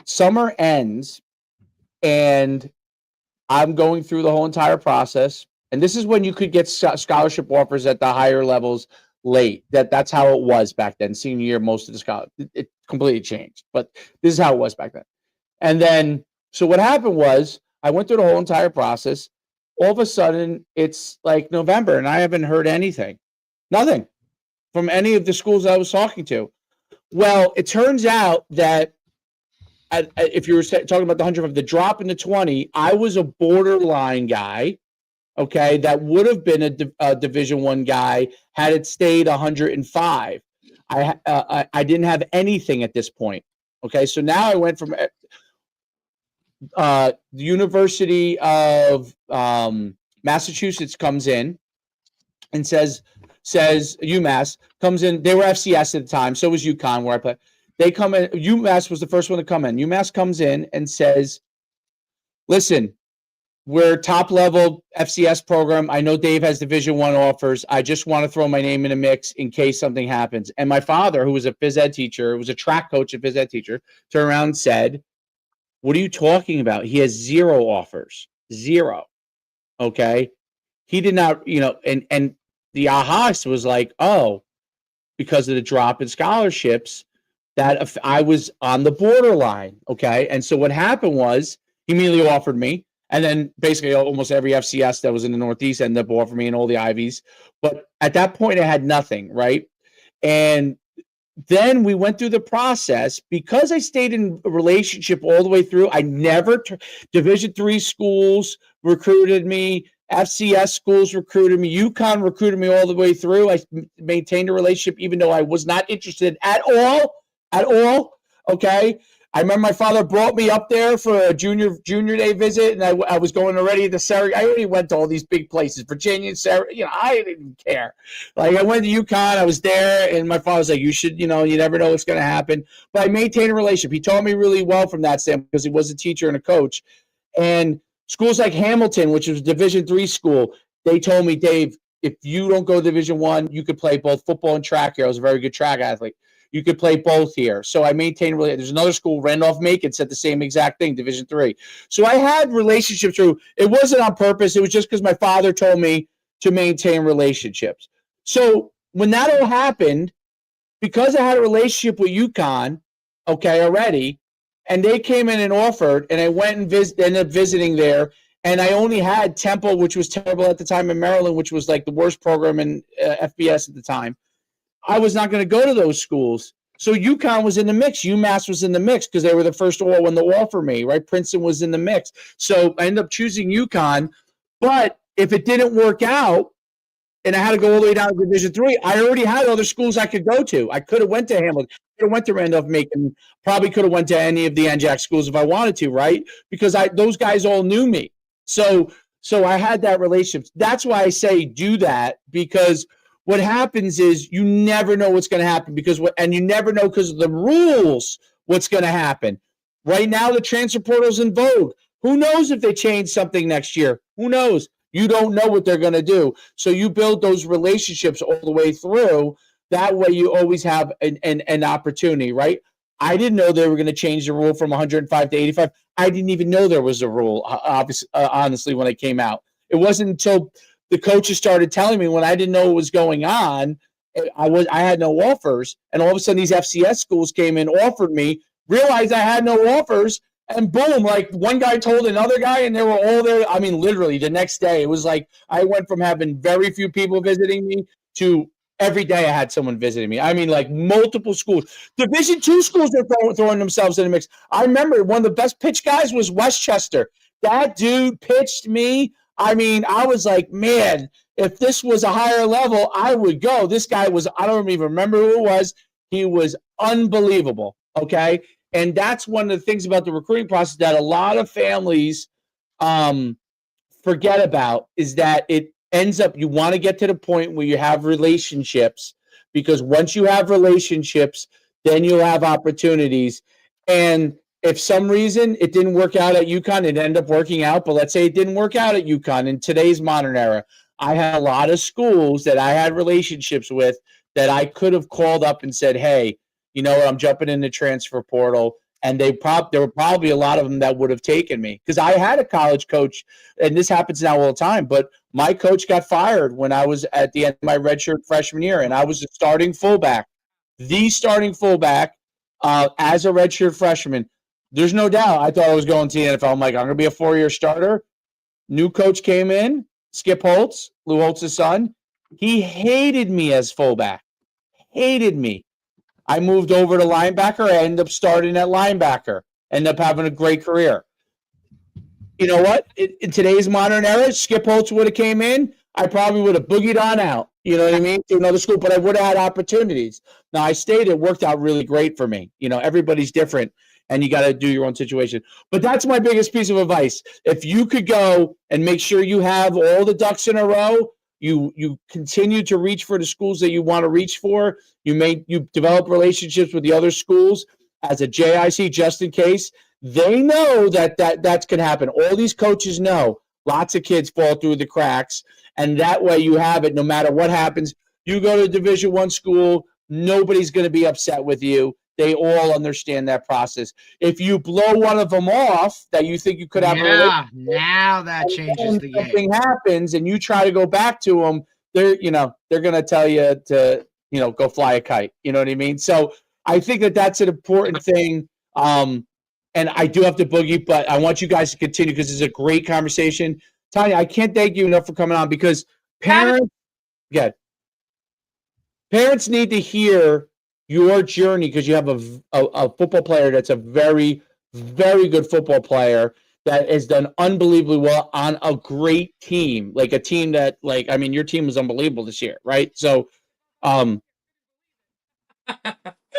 Summer ends, and I'm going through the whole entire process. And this is when you could get scholarship offers at the higher levels late. That's how it was back then. Senior year, most of the scholarship, it completely changed. But this is how it was back then. And then, so what happened was I went through the whole entire process. All of a sudden, it's like November, and I haven't heard anything, nothing from any of the schools I was talking to. Well, it turns out that if you were talking about the 100 of the drop in the 20, I was a borderline guy. Okay, that would have been a Division I guy had it stayed 105. I didn't have anything at this point. Okay, so now I went from the University of Massachusetts comes in and says UMass comes in. They were FCS at the time, so was UConn where I played. They come in. UMass was the first one to come in. UMass comes in and says, "Listen, we're top level FCS program. I know Dave has Division I offers. I just want to throw my name in a mix in case something happens." And my father, who was a phys ed teacher, was a track coach and phys ed teacher, turned around and said, "What are you talking about? He has 0 offers, 0." Okay, he did not, and the aha was like, oh, because of the drop in scholarships, that I was on the borderline. Okay, and so what happened was he immediately offered me. And then basically almost every FCS that was in the Northeast ended up offering me and all the Ivies. But at that point, I had nothing, right? And then we went through the process. Because I stayed in a relationship all the way through, I never Division III schools recruited me. FCS schools recruited me. UConn recruited me all the way through. I maintained a relationship even though I was not interested at all. Okay. I remember my father brought me up there for a junior day visit, and I was going already to Sarah. I already went to all these big places, Virginia and Sarah. I didn't care. Like, I went to UConn, I was there, and my father was like, "You should, you never know what's going to happen." But I maintained a relationship. He taught me really well from that standpoint because he was a teacher and a coach. And schools like Hamilton, which was a Division III school, they told me, "Dave, if you don't go to Division I, you could play both football and track here." I was a very good track athlete. You could play both here. So I maintained really. There's another school, Randolph-Macon, said the same exact thing, Division III. So I had relationships through. It wasn't on purpose. It was just because my father told me to maintain relationships. So when that all happened, because I had a relationship with UConn, okay, already, and they came in and offered, and I went and ended up visiting there, and I only had Temple, which was terrible at the time, in Maryland, which was like the worst program in FBS at the time. I was not going to go to those schools. So UConn was in the mix. UMass was in the mix because they were the first one to offer me, right? Princeton was in the mix. So I ended up choosing UConn. But if it didn't work out and I had to go all the way down to Division III, I already had other schools I could go to. I could have went to Hamilton, could have went to Randolph-Macon, probably could have went to any of the NJAC schools if I wanted to, right? Because those guys all knew me. So I had that relationship. That's why I say do that, because what happens is you never know what's going to happen and you never know because of the rules what's going to happen. Right now, the transfer portal's in vogue. Who knows if they change something next year? Who knows? You don't know what they're going to do. So you build those relationships all the way through. That way you always have an opportunity, right? I didn't know they were going to change the rule from 105 to 85. I didn't even know there was a rule, honestly, when I came out. It wasn't until the coaches started telling me, when I didn't know what was going on, I had no offers, and all of a sudden these FCS schools came in, offered me, realized I had no offers, and boom, like one guy told another guy, and they were all there. I mean, literally the next day, it was like I went from having very few people visiting me to every day I had someone visiting me. I mean, like multiple schools. Division II schools are throwing themselves in the mix. I remember one of the best pitch guys was Westchester. That dude pitched me. I mean, I was like, man, if this was a higher level, I would go. This guy was, I don't even remember who it was. He was unbelievable, okay? And that's one of the things about the recruiting process that a lot of families forget about, is that it ends up, you want to get to the point where you have relationships, because once you have relationships, then you'll have opportunities. And if some reason it didn't work out at UConn, it ended up working out. But let's say it didn't work out at UConn in today's modern era. I had a lot of schools that I had relationships with that I could have called up and said, hey, you know what, I'm jumping in the transfer portal. And there were probably a lot of them that would have taken me, because I had a college coach, and this happens now all the time, but my coach got fired when I was at the end of my redshirt freshman year, and I was the starting fullback as a redshirt freshman. There's no doubt. I thought I was going to the NFL. I'm like, I'm going to be a 4-year starter. New coach came in, Skip Holtz, Lou Holtz's son. He hated me as fullback. Hated me. I moved over to linebacker. I ended up starting at linebacker. Ended up having a great career. You know what? In today's modern era, Skip Holtz would have came in. I probably would have boogied on out. You know what I mean? To another school, but I would have had opportunities. Now I stayed. It worked out really great for me. You know, everybody's different, and you got to do your own situation. But that's my biggest piece of advice. If you could go and make sure you have all the ducks in a row, you continue to reach for the schools that you want to reach for. You develop relationships with the other schools as a JIC just in case. They know that's going to happen. All these coaches know lots of kids fall through the cracks, and that way you have it no matter what happens. You go to a Division I school, nobody's going to be upset with you. They all understand that process. If you blow one of them off that you think you could have now that changes the game. Something happens and you try to go back to them, they're going to tell you to, go fly a kite. You know what I mean? So I think that's an important thing. And I do have to boogie, but I want you guys to continue because it's a great conversation. Tanya, I can't thank you enough for coming on because parents need to hear your journey because you have a football player that's a very, very good football player that has done unbelievably well on a great team, like a team that, your team was unbelievable this year, right? So,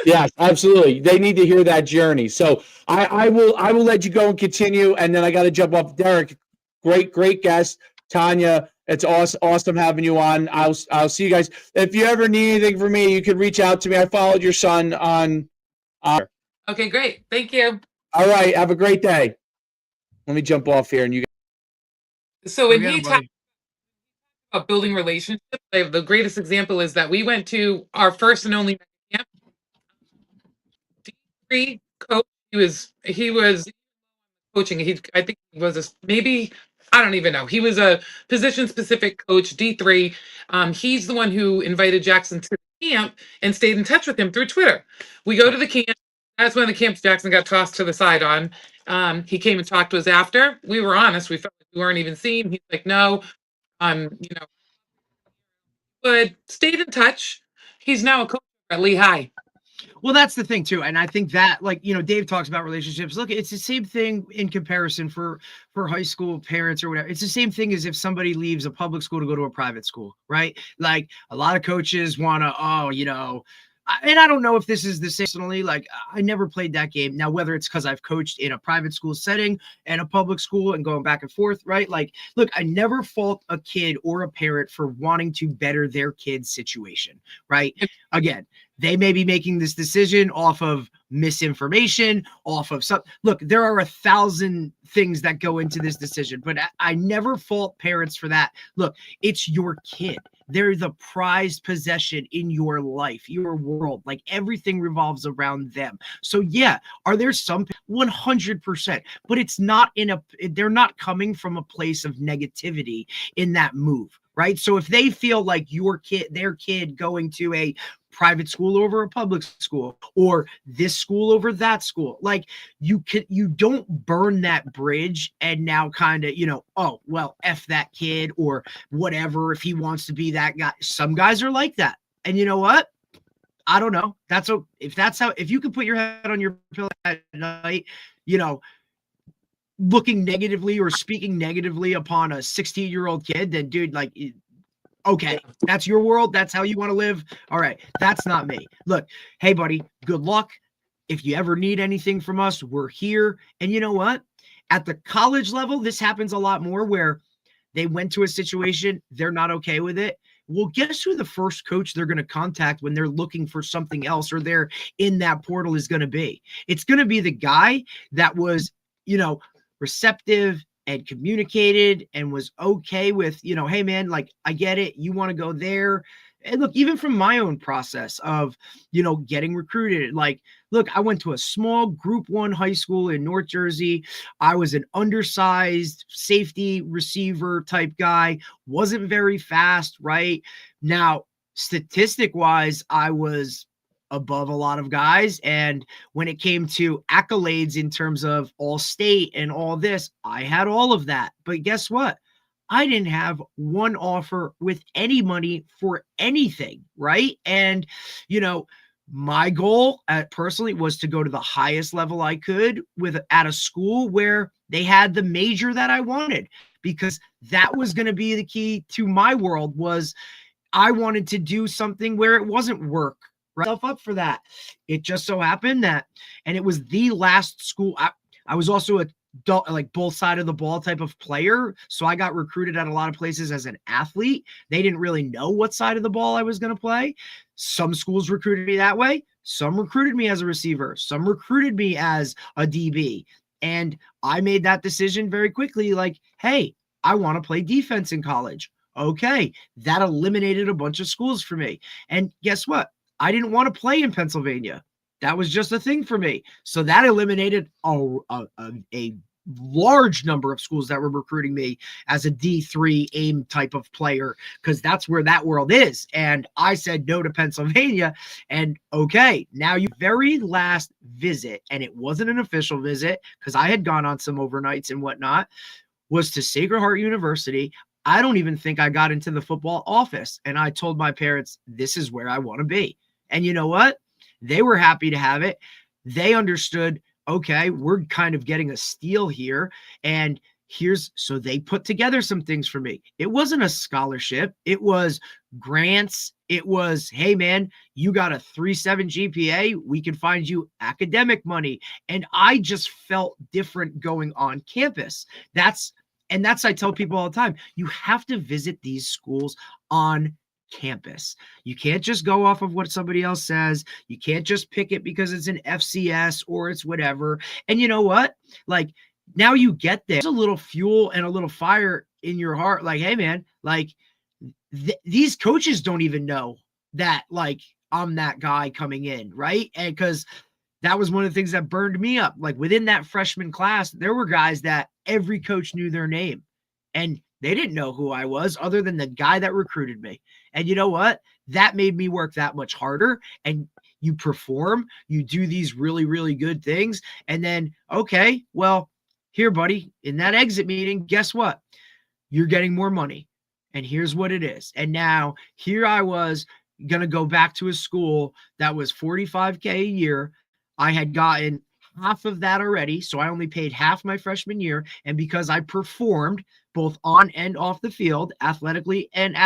yes, absolutely. They need to hear that journey. So I will let you go and continue, and then I got to jump off. Derek, great guest. Tanya, it's awesome having you on. I'll see you guys. If you ever need anything from me, you can reach out to me. I followed your son on. Okay, great. Thank you. All right. Have a great day. Let me jump off here, and you. So when he talked about building relationships, the greatest example is that we went to our first and only camp. D3 coach. He was coaching. I think he was maybe. I don't even know. He was a position-specific coach, D3. He's the one who invited Jackson to the camp and stayed in touch with him through Twitter. We go to the camp. That's when the camps Jackson got tossed to the side on. He came and talked to us after. We were honest. We felt like we weren't even seeing him. He's like, no, but stayed in touch. He's now a coach at Lehigh. Well, that's the thing too. And I think that, Dave talks about relationships. Look, it's the same thing in comparison for high school parents or whatever. It's the same thing as if somebody leaves a public school to go to a private school, right? Like a lot of coaches want to, and I don't know if this is the same. Personally, I never played that game. Now, whether it's because I've coached in a private school setting and a public school and going back and forth, right? Look, I never fault a kid or a parent for wanting to better their kid's situation, right? Again, they may be making this decision off of misinformation, off of something. Look, there are 1,000 things that go into this decision, but I never fault parents for that. Look, it's your kid. They're the prized possession in your life, your world. Everything revolves around them. So yeah, are there some 100%, but it's not they're not coming from a place of negativity in that move, right? So if they feel like their kid going to a private school over a public school or this school over that school, you don't burn that bridge and now kind of, oh, well, F that kid or whatever, if he wants to be that guy. Some guys are like that. And you know what? I don't know. If you can put your head on your pillow at night, looking negatively or speaking negatively upon a 16-year-old kid, then dude, okay, that's your world. That's how you want to live. All right. That's not me. Look, hey, buddy, good luck. If you ever need anything from us, we're here. And you know what? At the college level, this happens a lot more where they went to a situation, they're not okay with it. Well, guess who the first coach they're going to contact when they're looking for something else or they're in that portal is going to be? It's going to be the guy that was, receptive and communicated and was okay with, hey man, I get it. You want to go there. And look, even from my own process of, getting recruited, look, I went to a small Group 1 high school in North Jersey. I was an undersized safety receiver type guy, wasn't very fast, right? Now, statistic wise, I was above a lot of guys. And when it came to accolades in terms of all state and all this, I had all of that. But guess what? I didn't have one offer with any money for anything, right? And, my goal personally was to go to the highest level I could at a school where they had the major that I wanted, because that was going to be the key to my world. Was I wanted to do something where it wasn't work myself up for that. It just so happened that, and it was the last school. I was also a like both side of the ball type of player. So I got recruited at a lot of places as an athlete. They didn't really know what side of the ball I was going to play. Some schools recruited me that way. Some recruited me as a receiver. Some recruited me as a DB. And I made that decision very quickly. Like, hey, I want to play defense in college. Okay. That eliminated a bunch of schools for me. And guess what? I didn't want to play in Pennsylvania. That was just a thing for me. So that eliminated a large number of schools that were recruiting me as a D3 AIM type of player, because that's where that world is. And I said no to Pennsylvania. And okay, now your very last visit, and it wasn't an official visit because I had gone on some overnights and whatnot, was to Sacred Heart University. I don't even think I got into the football office. And I told my parents, this is where I want to be. And you know what? They were happy to have it. They understood, okay, we're kind of getting a steal here. And so they put together some things for me. It wasn't a scholarship. It was grants. It was, hey man, you got a 3.7 GPA. We can find you academic money. And I just felt different going on campus. That's I tell people all the time, you have to visit these schools on campus. You can't just go off of what somebody else says. You can't just pick it because it's an FCS or it's whatever. And you know what? Like, now you get there, there's a little fuel and a little fire in your heart. Like, hey man, like these coaches don't even know that, like, I'm that guy coming in, right? And because that was one of the things that burned me up. Like, within that freshman class, there were guys that every coach knew their name, and they didn't know who I was other than the guy that recruited me. And you know what? That made me work that much harder. And you perform, you do these really, really good things. And then, okay, well, here, buddy, in that exit meeting, guess what? You're getting more money. And here's what it is. And now here I was going to go back to a school that was $45K a year. I had gotten half of that already. So I only paid half my freshman year. And because I performed both on and off the field, athletically and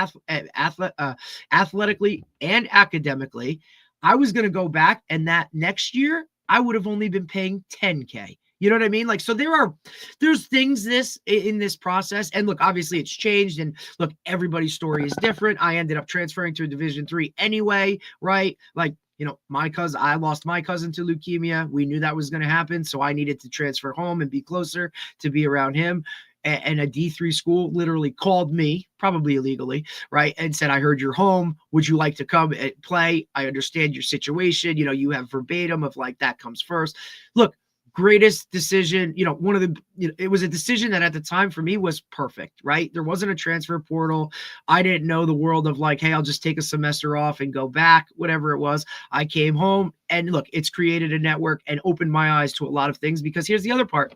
academically, I was going to go back, and that next year I would have only been paying $10K. You know what I mean? Like, so there's things in this process. And look, obviously it's changed, and look, everybody's story is different. I ended up transferring to a Division III anyway, right? Like, I lost my cousin to leukemia. We knew that was going to happen. So I needed to transfer home and be closer to be around him. And a D3 school literally called me, probably illegally, right, and said, I heard you're home. Would you like to come and play? I understand your situation. You have verbatim of like, that comes first. Look, greatest decision, one of the, it was a decision that at the time for me was perfect, right? There wasn't a transfer portal. I didn't know the world of like, hey, I'll just take a semester off and go back, whatever it was. I came home, and look, it's created a network and opened my eyes to a lot of things, because here's the other part.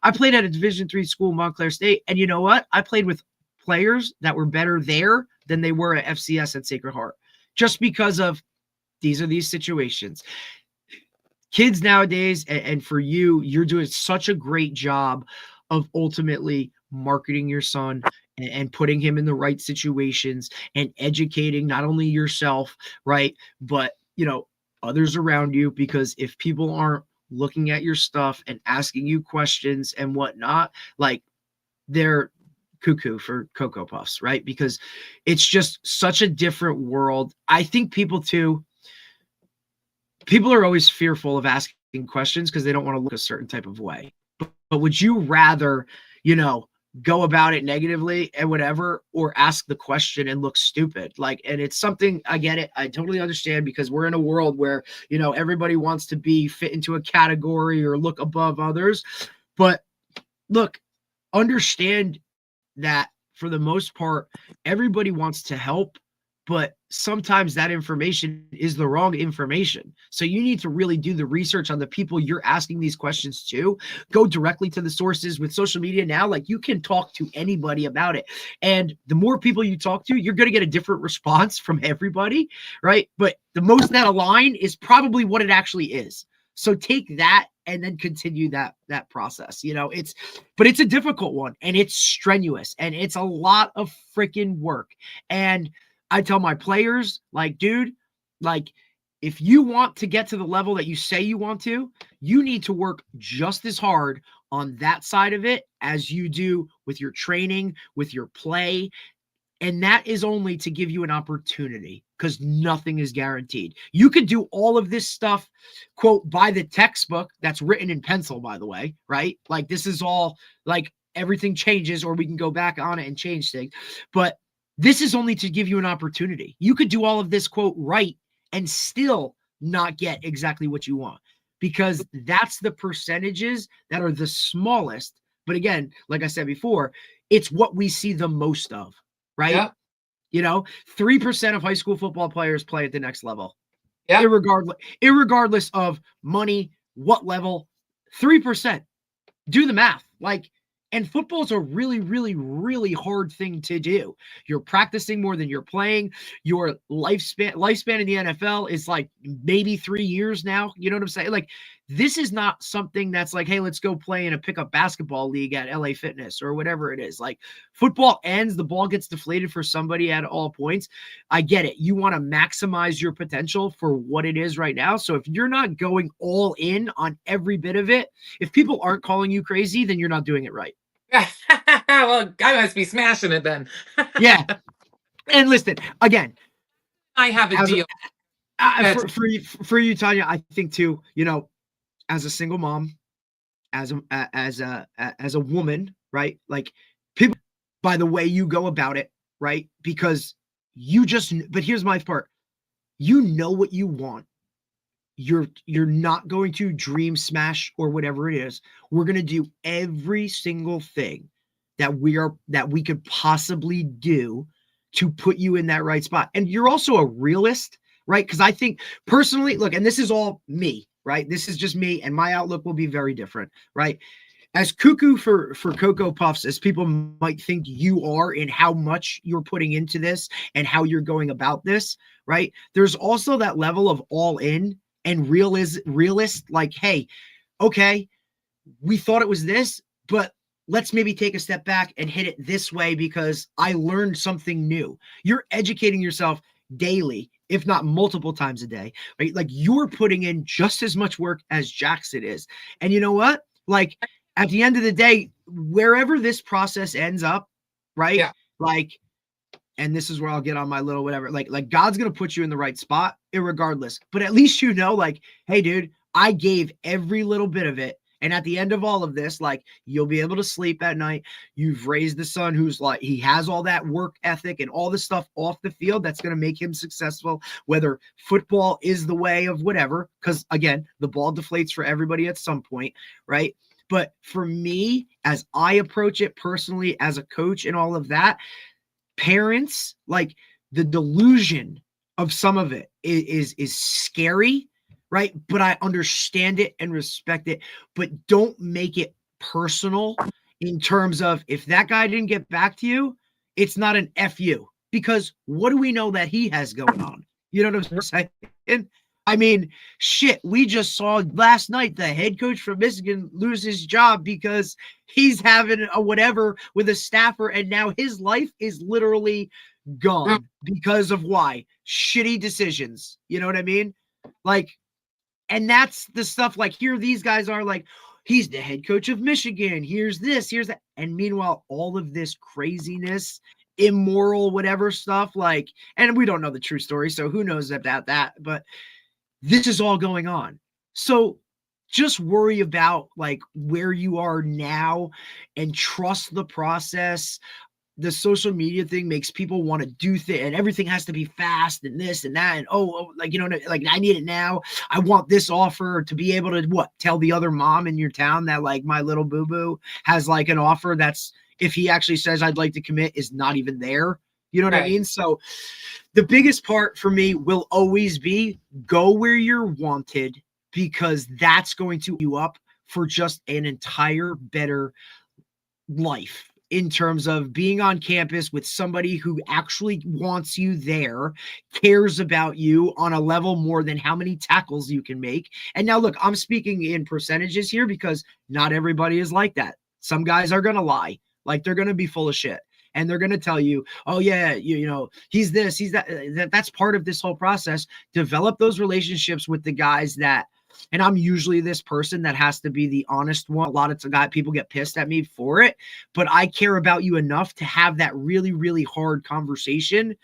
I played at a Division III school, Montclair State. And you know what? I played with players that were better there than they were at FCS at Sacred Heart, just because of these situations. Kids nowadays, and for you're doing such a great job of ultimately marketing your son and putting him in the right situations and educating not only yourself, right, but others around you. Because if people aren't looking at your stuff and asking you questions and whatnot, like, they're cuckoo for Cocoa Puffs, right? Because it's just such a different world. I think people are always fearful of asking questions because they don't want to look a certain type of way. But would you rather, go about it negatively and whatever, or ask the question and look stupid? Like, and it's something, I get it. I totally understand, because we're in a world where, everybody wants to be fit into a category or look above others. But look, understand that for the most part, everybody wants to help. but sometimes that information is the wrong information. So you need to really do the research on the people you're asking these questions to. Go directly to the sources. With social media now, like, you can talk to anybody about it. And the more people you talk to, you're going to get a different response from everybody, right? But the most that align is probably what it actually is. So take that and then continue that process. But it's a difficult one, and it's strenuous, and it's a lot of freaking work. And I tell my players, like, dude, like, if you want to get to the level that you say you want to, you need to work just as hard on that side of it as you do with your training, with your play. And that is only to give you an opportunity, because nothing is guaranteed. You could do all of this stuff, quote, by the textbook that's written in pencil, by the way, right? Like, this is all, like, everything changes, or we can go back on it and change things. But this is only to give you an opportunity. You could do all of this, quote, right, and still not get exactly what you want, because that's the percentages that are the smallest. But again, like I said before, it's what we see the most of, right? Yeah. 3% of high school football players play at the next level. Yeah. Irregardless of money, what level, 3%. Do the math. Like, and football is a really, really, really hard thing to do. You're practicing more than you're playing. Your lifespan in the NFL is like maybe 3 years now. You know what I'm saying? Like, this is not something that's like, hey, let's go play in a pickup basketball league at LA Fitness or whatever it is. Like, football ends, the ball gets deflated for somebody at all points. I get it. You want to maximize your potential for what it is right now. So if you're not going all in on every bit of it, if people aren't calling you crazy, then you're not doing it right. Well, I must be smashing it then. Yeah. And listen, again, I have a deal. For you, Tanya, I think too, as a single mom, as a woman, right? Like, people, by the way you go about it, right? Because but here's my part. You know what you want. You're not going to dream smash or whatever it is. We're going to do every single thing that we could possibly do to put you in that right spot. And you're also a realist, right? Because I think personally, look, and this is all me, right? This is just me, and my outlook will be very different, right? As cuckoo for Cocoa Puffs as people might think you are in how much you're putting into this and how you're going about this, right? There's also that level of all in and realist, like, hey, okay, we thought it was this, but let's maybe take a step back and hit it this way because I learned something new. You're educating yourself daily, if not multiple times a day, right? Like, you're putting in just as much work as Jackson is. And you know what? Like, at the end of the day, wherever this process ends up, right? Yeah. Like, and this is where I'll get on my little whatever, like God's going to put you in the right spot irregardless. But at least like, hey, dude, I gave every little bit of it. And at the end of all of this, like, you'll be able to sleep at night. You've raised the son who's like, he has all that work ethic and all the stuff off the field that's going to make him successful, whether football is the way of whatever. Because again, the ball deflates for everybody at some point, right? But for me, as I approach it personally as a coach and all of that, parents, like, the delusion of some of it is scary, right? But I understand it and respect it, but don't make it personal in terms of, if that guy didn't get back to you, it's not an FU, because what do we know that he has going on? You know what I'm saying? I mean, shit, we just saw last night the head coach from Michigan lose his job because he's having a whatever with a staffer, and now his life is literally gone because of why? Shitty decisions. You know what I mean? Like, and that's the stuff, like, here these guys are like, he's the head coach of Michigan. Here's this, here's that. And meanwhile, all of this craziness, immoral, whatever stuff, like, and we don't know the true story, so who knows about that, but this is all going on. So just worry about, like, where you are now and trust the process. The social media thing makes people want to do things, and everything has to be fast and this and that. And like, like, I need it now. I want this offer to be able to tell the other mom in your town that, like, my little boo-boo has, like, an offer that's, if he actually says I'd like to commit, is not even there. You know what I Right. mean? So the biggest part for me will always be go where you're wanted, because that's going to you up for just an entire better life in terms of being on campus with somebody who actually wants you there, cares about you on a level more than how many tackles you can make. And now, look, I'm speaking in percentages here because not everybody is like that. Some guys are going to lie, like they're going to be full of shit. And they're going to tell you, oh, yeah, you know, he's this, he's that. That's part of this whole process. Develop those relationships with the guys that, and I'm usually this person that has to be the honest one. A lot of people get pissed at me for it, but I care about you enough to have that really, really hard conversation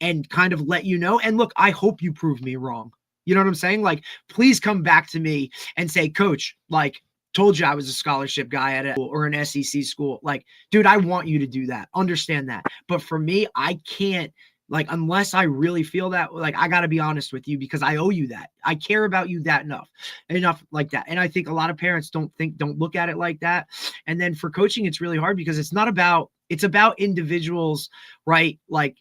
and kind of let you know. And look, I hope you prove me wrong. You know what I'm saying? Like, please come back to me and say, coach, like, told you I was a scholarship guy at or an SEC school. Like, dude, I want you to do that. Understand that. But for me, I can't, like, unless I really feel that, like, I got to be honest with you because I owe you that. I care about you that enough like that. And I think a lot of parents don't look at it like that. And then for coaching, it's really hard because it's about individuals, right? Like,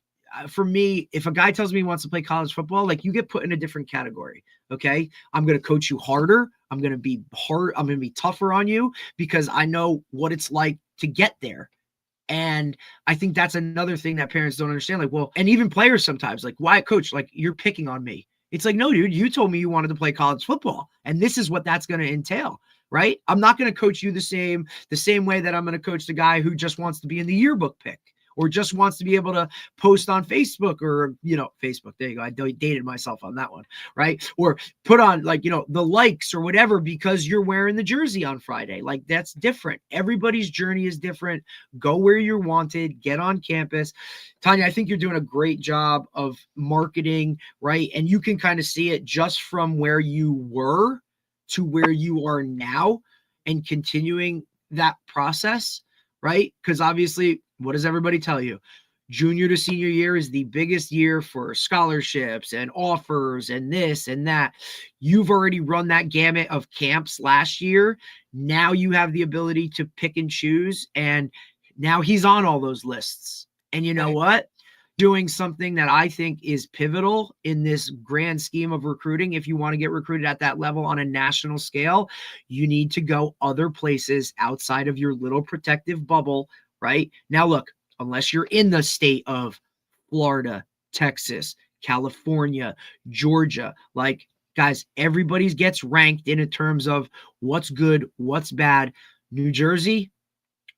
for me, if a guy tells me he wants to play college football, like, you get put in a different category. Okay. I'm going to coach you harder. I'm going to be hard. I'm going to be tougher on you because I know what it's like to get there. And I think that's another thing that parents don't understand. Like, well, and even players sometimes, like, why, coach, like, you're picking on me. It's like, no, dude, you told me you wanted to play college football. And this is what that's going to entail, right? I'm not going to coach you the same way that I'm going to coach the guy who just wants to be in the yearbook pick or just wants to be able to post on Facebook or, Facebook. There you go. I dated myself on that one, right? Or put on, like, the likes or whatever because you're wearing the jersey on Friday. Like, that's different. Everybody's journey is different. Go where you're wanted. Get on campus. Tanya, I think you're doing a great job of marketing, right? And you can kind of see it just from where you were to where you are now and continuing that process, right? Because obviously, what does everybody tell you? Junior to senior year is the biggest year for scholarships and offers and this and that. You've already run that gamut of camps last year. Now you have the ability to pick and choose. And now he's on all those lists. And you know what? Doing something that I think is pivotal in this grand scheme of recruiting. If you want to get recruited at that level on a national scale, you need to go other places outside of your little protective bubble. Right now, look, unless you're in the state of Florida, Texas, California, Georgia, like, guys, everybody's gets ranked in terms of what's good, what's bad. New Jersey,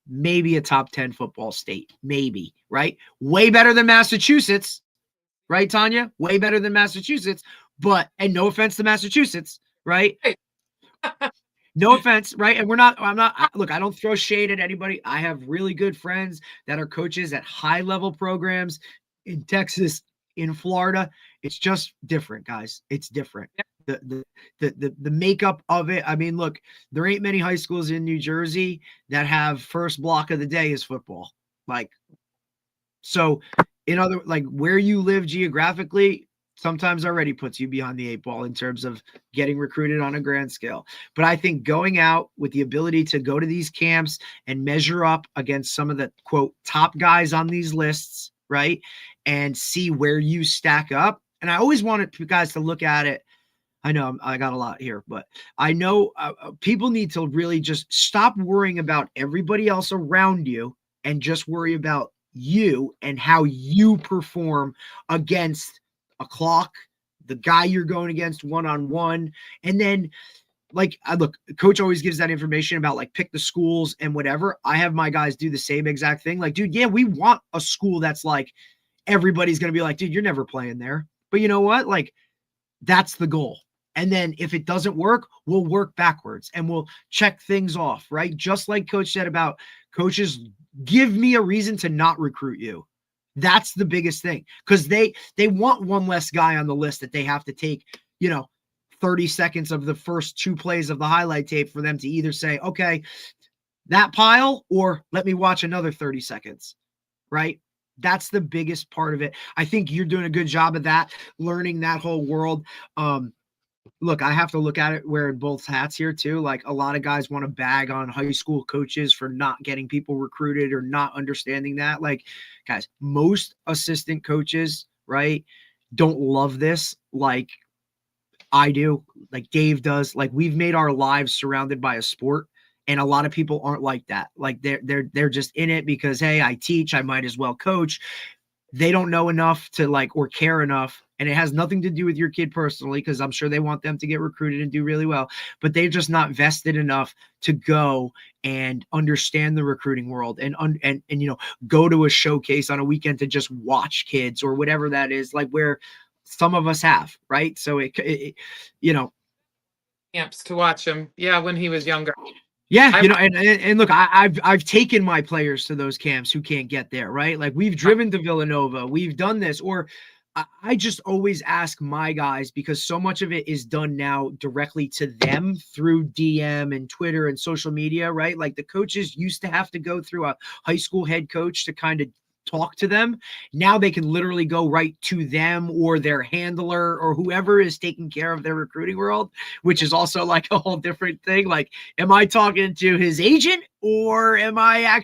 maybe a top 10 football state, maybe, right? Way better than Massachusetts, right, Tanya? Way better than Massachusetts, and no offense to Massachusetts, right? No offense, right? And look, I don't throw shade at anybody. I have really good friends that are coaches at high level programs in Texas, in Florida. It's just different, guys. It's different. The makeup of it. I mean, look, there ain't many high schools in New Jersey that have first block of the day is football. Like, so where you live geographically, sometimes already puts you behind the eight ball in terms of getting recruited on a grand scale. But I think going out with the ability to go to these camps and measure up against some of the, quote, top guys on these lists, right, and see where you stack up. And I always wanted you guys to look at it. I know I got a lot here, but I know people need to really just stop worrying about everybody else around you and just worry about you and how you perform against a clock, the guy you're going against one-on-one. And then, like, look, coach always gives that information about, like, pick the schools and whatever. I have my guys do the same exact thing. Like, dude, yeah, we want a school that's like, everybody's going to be like, dude, you're never playing there. But you know what? Like, that's the goal. And then if it doesn't work, we'll work backwards and we'll check things off, right? Just like coach said about coaches, give me a reason to not recruit you. That's the biggest thing, because they want one less guy on the list that they have to take, 30 seconds of the first two plays of the highlight tape for them to either say, okay, that pile, or let me watch another 30 seconds, right? That's the biggest part of it. I think you're doing a good job of that, learning that whole world. look, I have to look at it wearing both hats here too. Like a lot of guys want to bag on high school coaches for not getting people recruited or not understanding that. Like, guys, most assistant coaches, right, don't love this like I do, like Dave does. Like we've made our lives surrounded by a sport. And a lot of people aren't like that. Like they're just in it because hey, I teach, I might as well coach. They don't know enough to like or care enough, and it has nothing to do with your kid personally because I'm sure they want them to get recruited and do really well, but they're just not vested enough to go and understand the recruiting world and you know, go to a showcase on a weekend to just watch kids or whatever that is, like where some of us have, right? So it you know, Camps to watch him. Yeah, when he was younger. yeah, I you know, and look, I've taken my players to those camps who can't get there, right? Like we've driven to Villanova, we've done this, or I just always ask my guys because so much of it is done now directly to them through DM and Twitter and social media, right? Like the coaches used to have to go through a high school head coach to kind of talk to them. Now they can literally go right to them or their handler or whoever is taking care of their recruiting world, which is also like a whole different thing. Like, am I talking to his agent or am I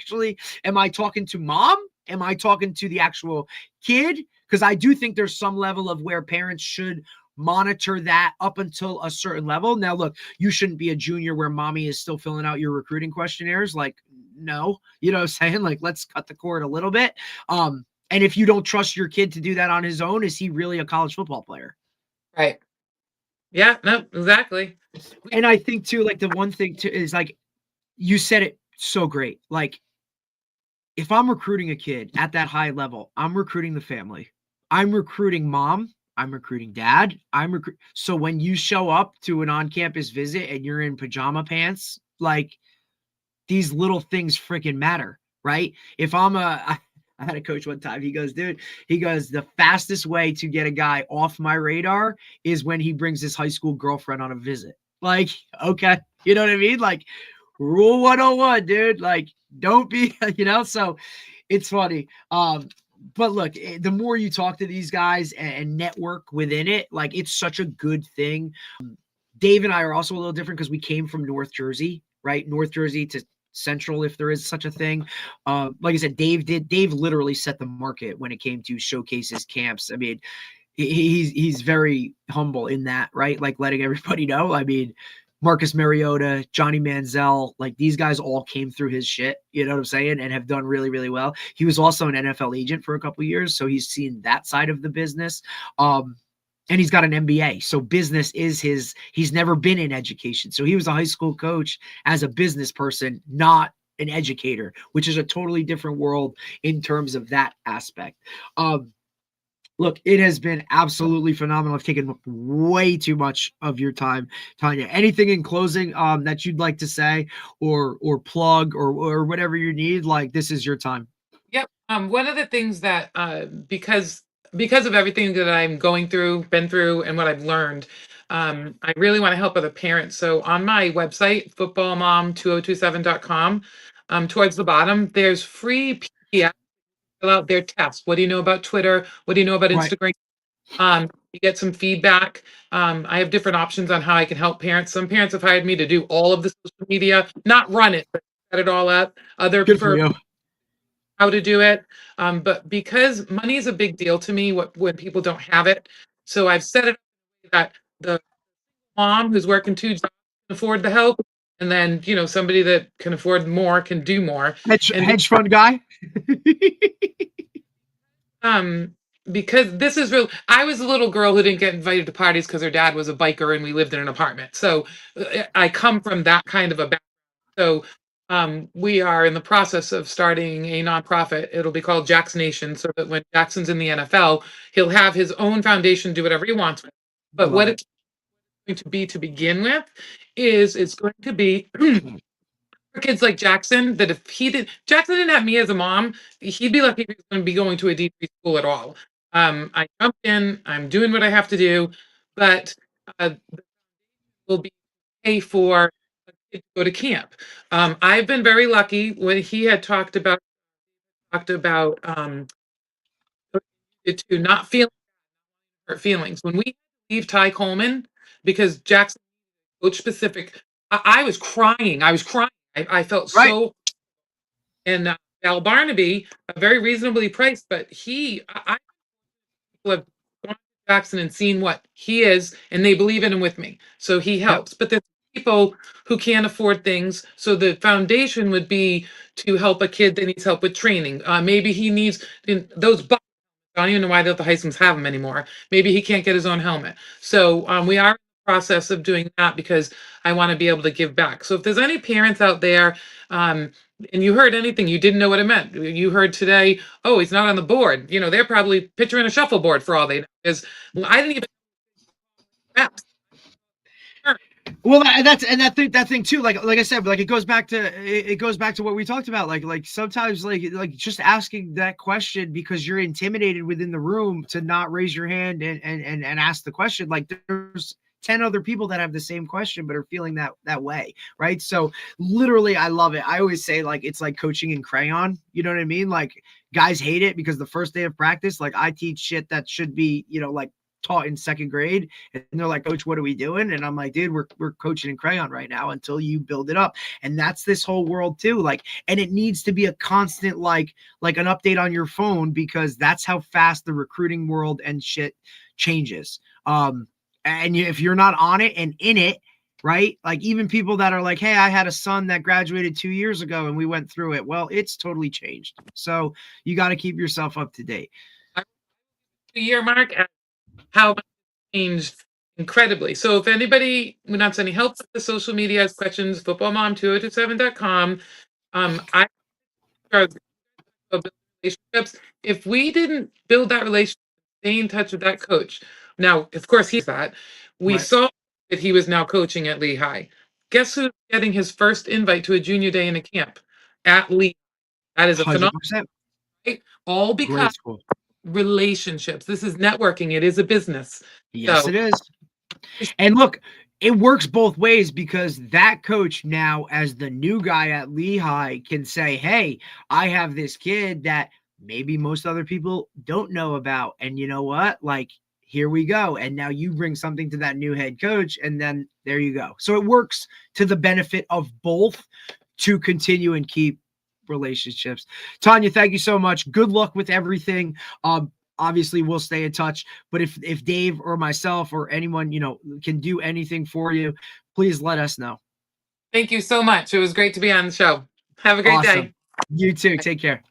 talking to mom? Am I talking to the actual kid? Because I do think there's some level of where parents should monitor that up until a certain level. Now, look, you shouldn't be a junior where mommy is still filling out your recruiting questionnaires. Like, no, you know what I'm saying? Like, let's cut the cord a little bit. And if you don't trust your kid to do that on his own, is he really a college football player? Right. Yeah, no, exactly. And I think too, like the one thing too is like you said it so great. Like if I'm recruiting a kid at that high level, I'm recruiting the family. I'm recruiting mom. I'm recruiting dad. So when you show up to an on-campus visit and you're in pajama pants, like these little things freaking matter, right? If I had a coach one time. He goes, dude, the fastest way to get a guy off my radar is when he brings his high school girlfriend on a visit. Like, okay, you know what I mean? Like, rule 101, dude. Like, don't be, you know, so it's funny. But look, the more you talk to these guys and network within it, like, it's such a good thing. Dave and I are also a little different because we came from North Jersey, right? North Jersey to Central, if there is such a thing. Like I said, Dave literally set the market when it came to showcases, camps. I mean, he's very humble in that, right? Like letting everybody know. I mean, Marcus Mariota, Johnny Manziel, like these guys all came through his shit, you know what I'm saying, and have done really, really well. He was also an NFL agent for a couple of years, so he's seen that side of the business. And he's got an MBA. So business is he's never been in education. So he was a high school coach as a business person, not an educator, which is a totally different world in terms of that aspect. Look, it has been absolutely phenomenal. I've taken up way too much of your time, Tanya. Anything in closing that you'd like to say or plug or whatever you need? Like, this is your time. Yep. One of the things that because of everything that I'm going through, been through, and what I've learned, I really want to help other parents. So on my website, footballmom2027.com, towards the bottom, there's free PDF. Fill out their test. What do you know about Twitter? What do you know about Right. Instagram? You get some feedback. I have different options on how I can help parents. Some parents have hired me to do all of the social media, not run it, but set it all up. Other Good for prefer you. how to do it. But because money is a big deal to me when people don't have it, so I've set it up that the mom who's working two jobs can afford the help, and then somebody that can afford more can do more. Hedge fund guy. Because this is real. I was a little girl who didn't get invited to parties because her dad was a biker and we lived in an apartment. So I come from that kind of a background. So we are in the process of starting a nonprofit. It'll be called Jack's Nation, so that when Jackson's in the NFL, he'll have his own foundation, do whatever he wants with it. But what it's going to be to begin with is it's going to be for kids like Jackson, that if Jackson didn't have me as a mom, he'd be lucky if he was going to be going to a D3 school at all. I jumped in, I'm doing what I have to do, but will be pay for a kid to go to camp. I've been very lucky when he had talked about to not feel hurt feelings. When we leave Ty Coleman, because Jackson coach specific. I was crying. I was crying. I felt Right. so. And Al Barnaby, very reasonably priced, but I people have gone to Jackson and seen what he is, and they believe in him with me. So he helps. But there's people who can't afford things. So the foundation would be to help a kid that needs help with training. Maybe he needs those. I don't even know why the Heismans have them anymore. Maybe he can't get his own helmet. So we are in the process of doing that because I want to be able to give back. So if there's any parents out there, and you heard anything, you didn't know what it meant. You heard today, oh, he's not on the board. They're probably picturing a shuffleboard for all they know. Because I didn't even. Well, that thing too. Like I said, like it goes back to what we talked about. Like sometimes like just asking that question because you're intimidated within the room to not raise your hand and ask the question. Like there's 10 other people that have the same question but are feeling that way, right? So literally, I love it. I always say like it's like coaching in crayon. You know what I mean? Like guys hate it because the first day of practice, like I teach shit that should be like taught in second grade, and they're like, Coach, what are we doing? And I'm like, dude, we're coaching in crayon right now until you build it up. And that's this whole world too. Like, and it needs to be a constant like an update on your phone because that's how fast the recruiting world and shit changes. If you're not on it and in it, right? Like even people that are like, hey, I had a son that graduated 2 years ago and we went through it. Well, it's totally changed. So you got to keep yourself up to date. The year mark, how much changed incredibly. So if anybody wants any help with the social media, has questions, footballmom2027.com. I relationships. If we didn't build that relationship, stay in touch with that coach. Now, of course, he's that. We saw that he was now coaching at Lehigh. Guess who's getting his first invite to a junior day in a camp? At Lehigh. That is a phenomenal. 100%. Right? All because relationships. This is networking. It is a business. Yes, it is. And look, it works both ways because that coach now, as the new guy at Lehigh, can say, hey, I have this kid that maybe most other people don't know about. And you know what? Like, here we go. And now you bring something to that new head coach, and then there you go. So it works to the benefit of both to continue and keep relationships. Tanya, thank you so much. Good luck with everything. Obviously we'll stay in touch, but if Dave or myself or anyone, can do anything for you, please let us know. Thank you so much. It was great to be on the show. Have a great day. You too. Take care.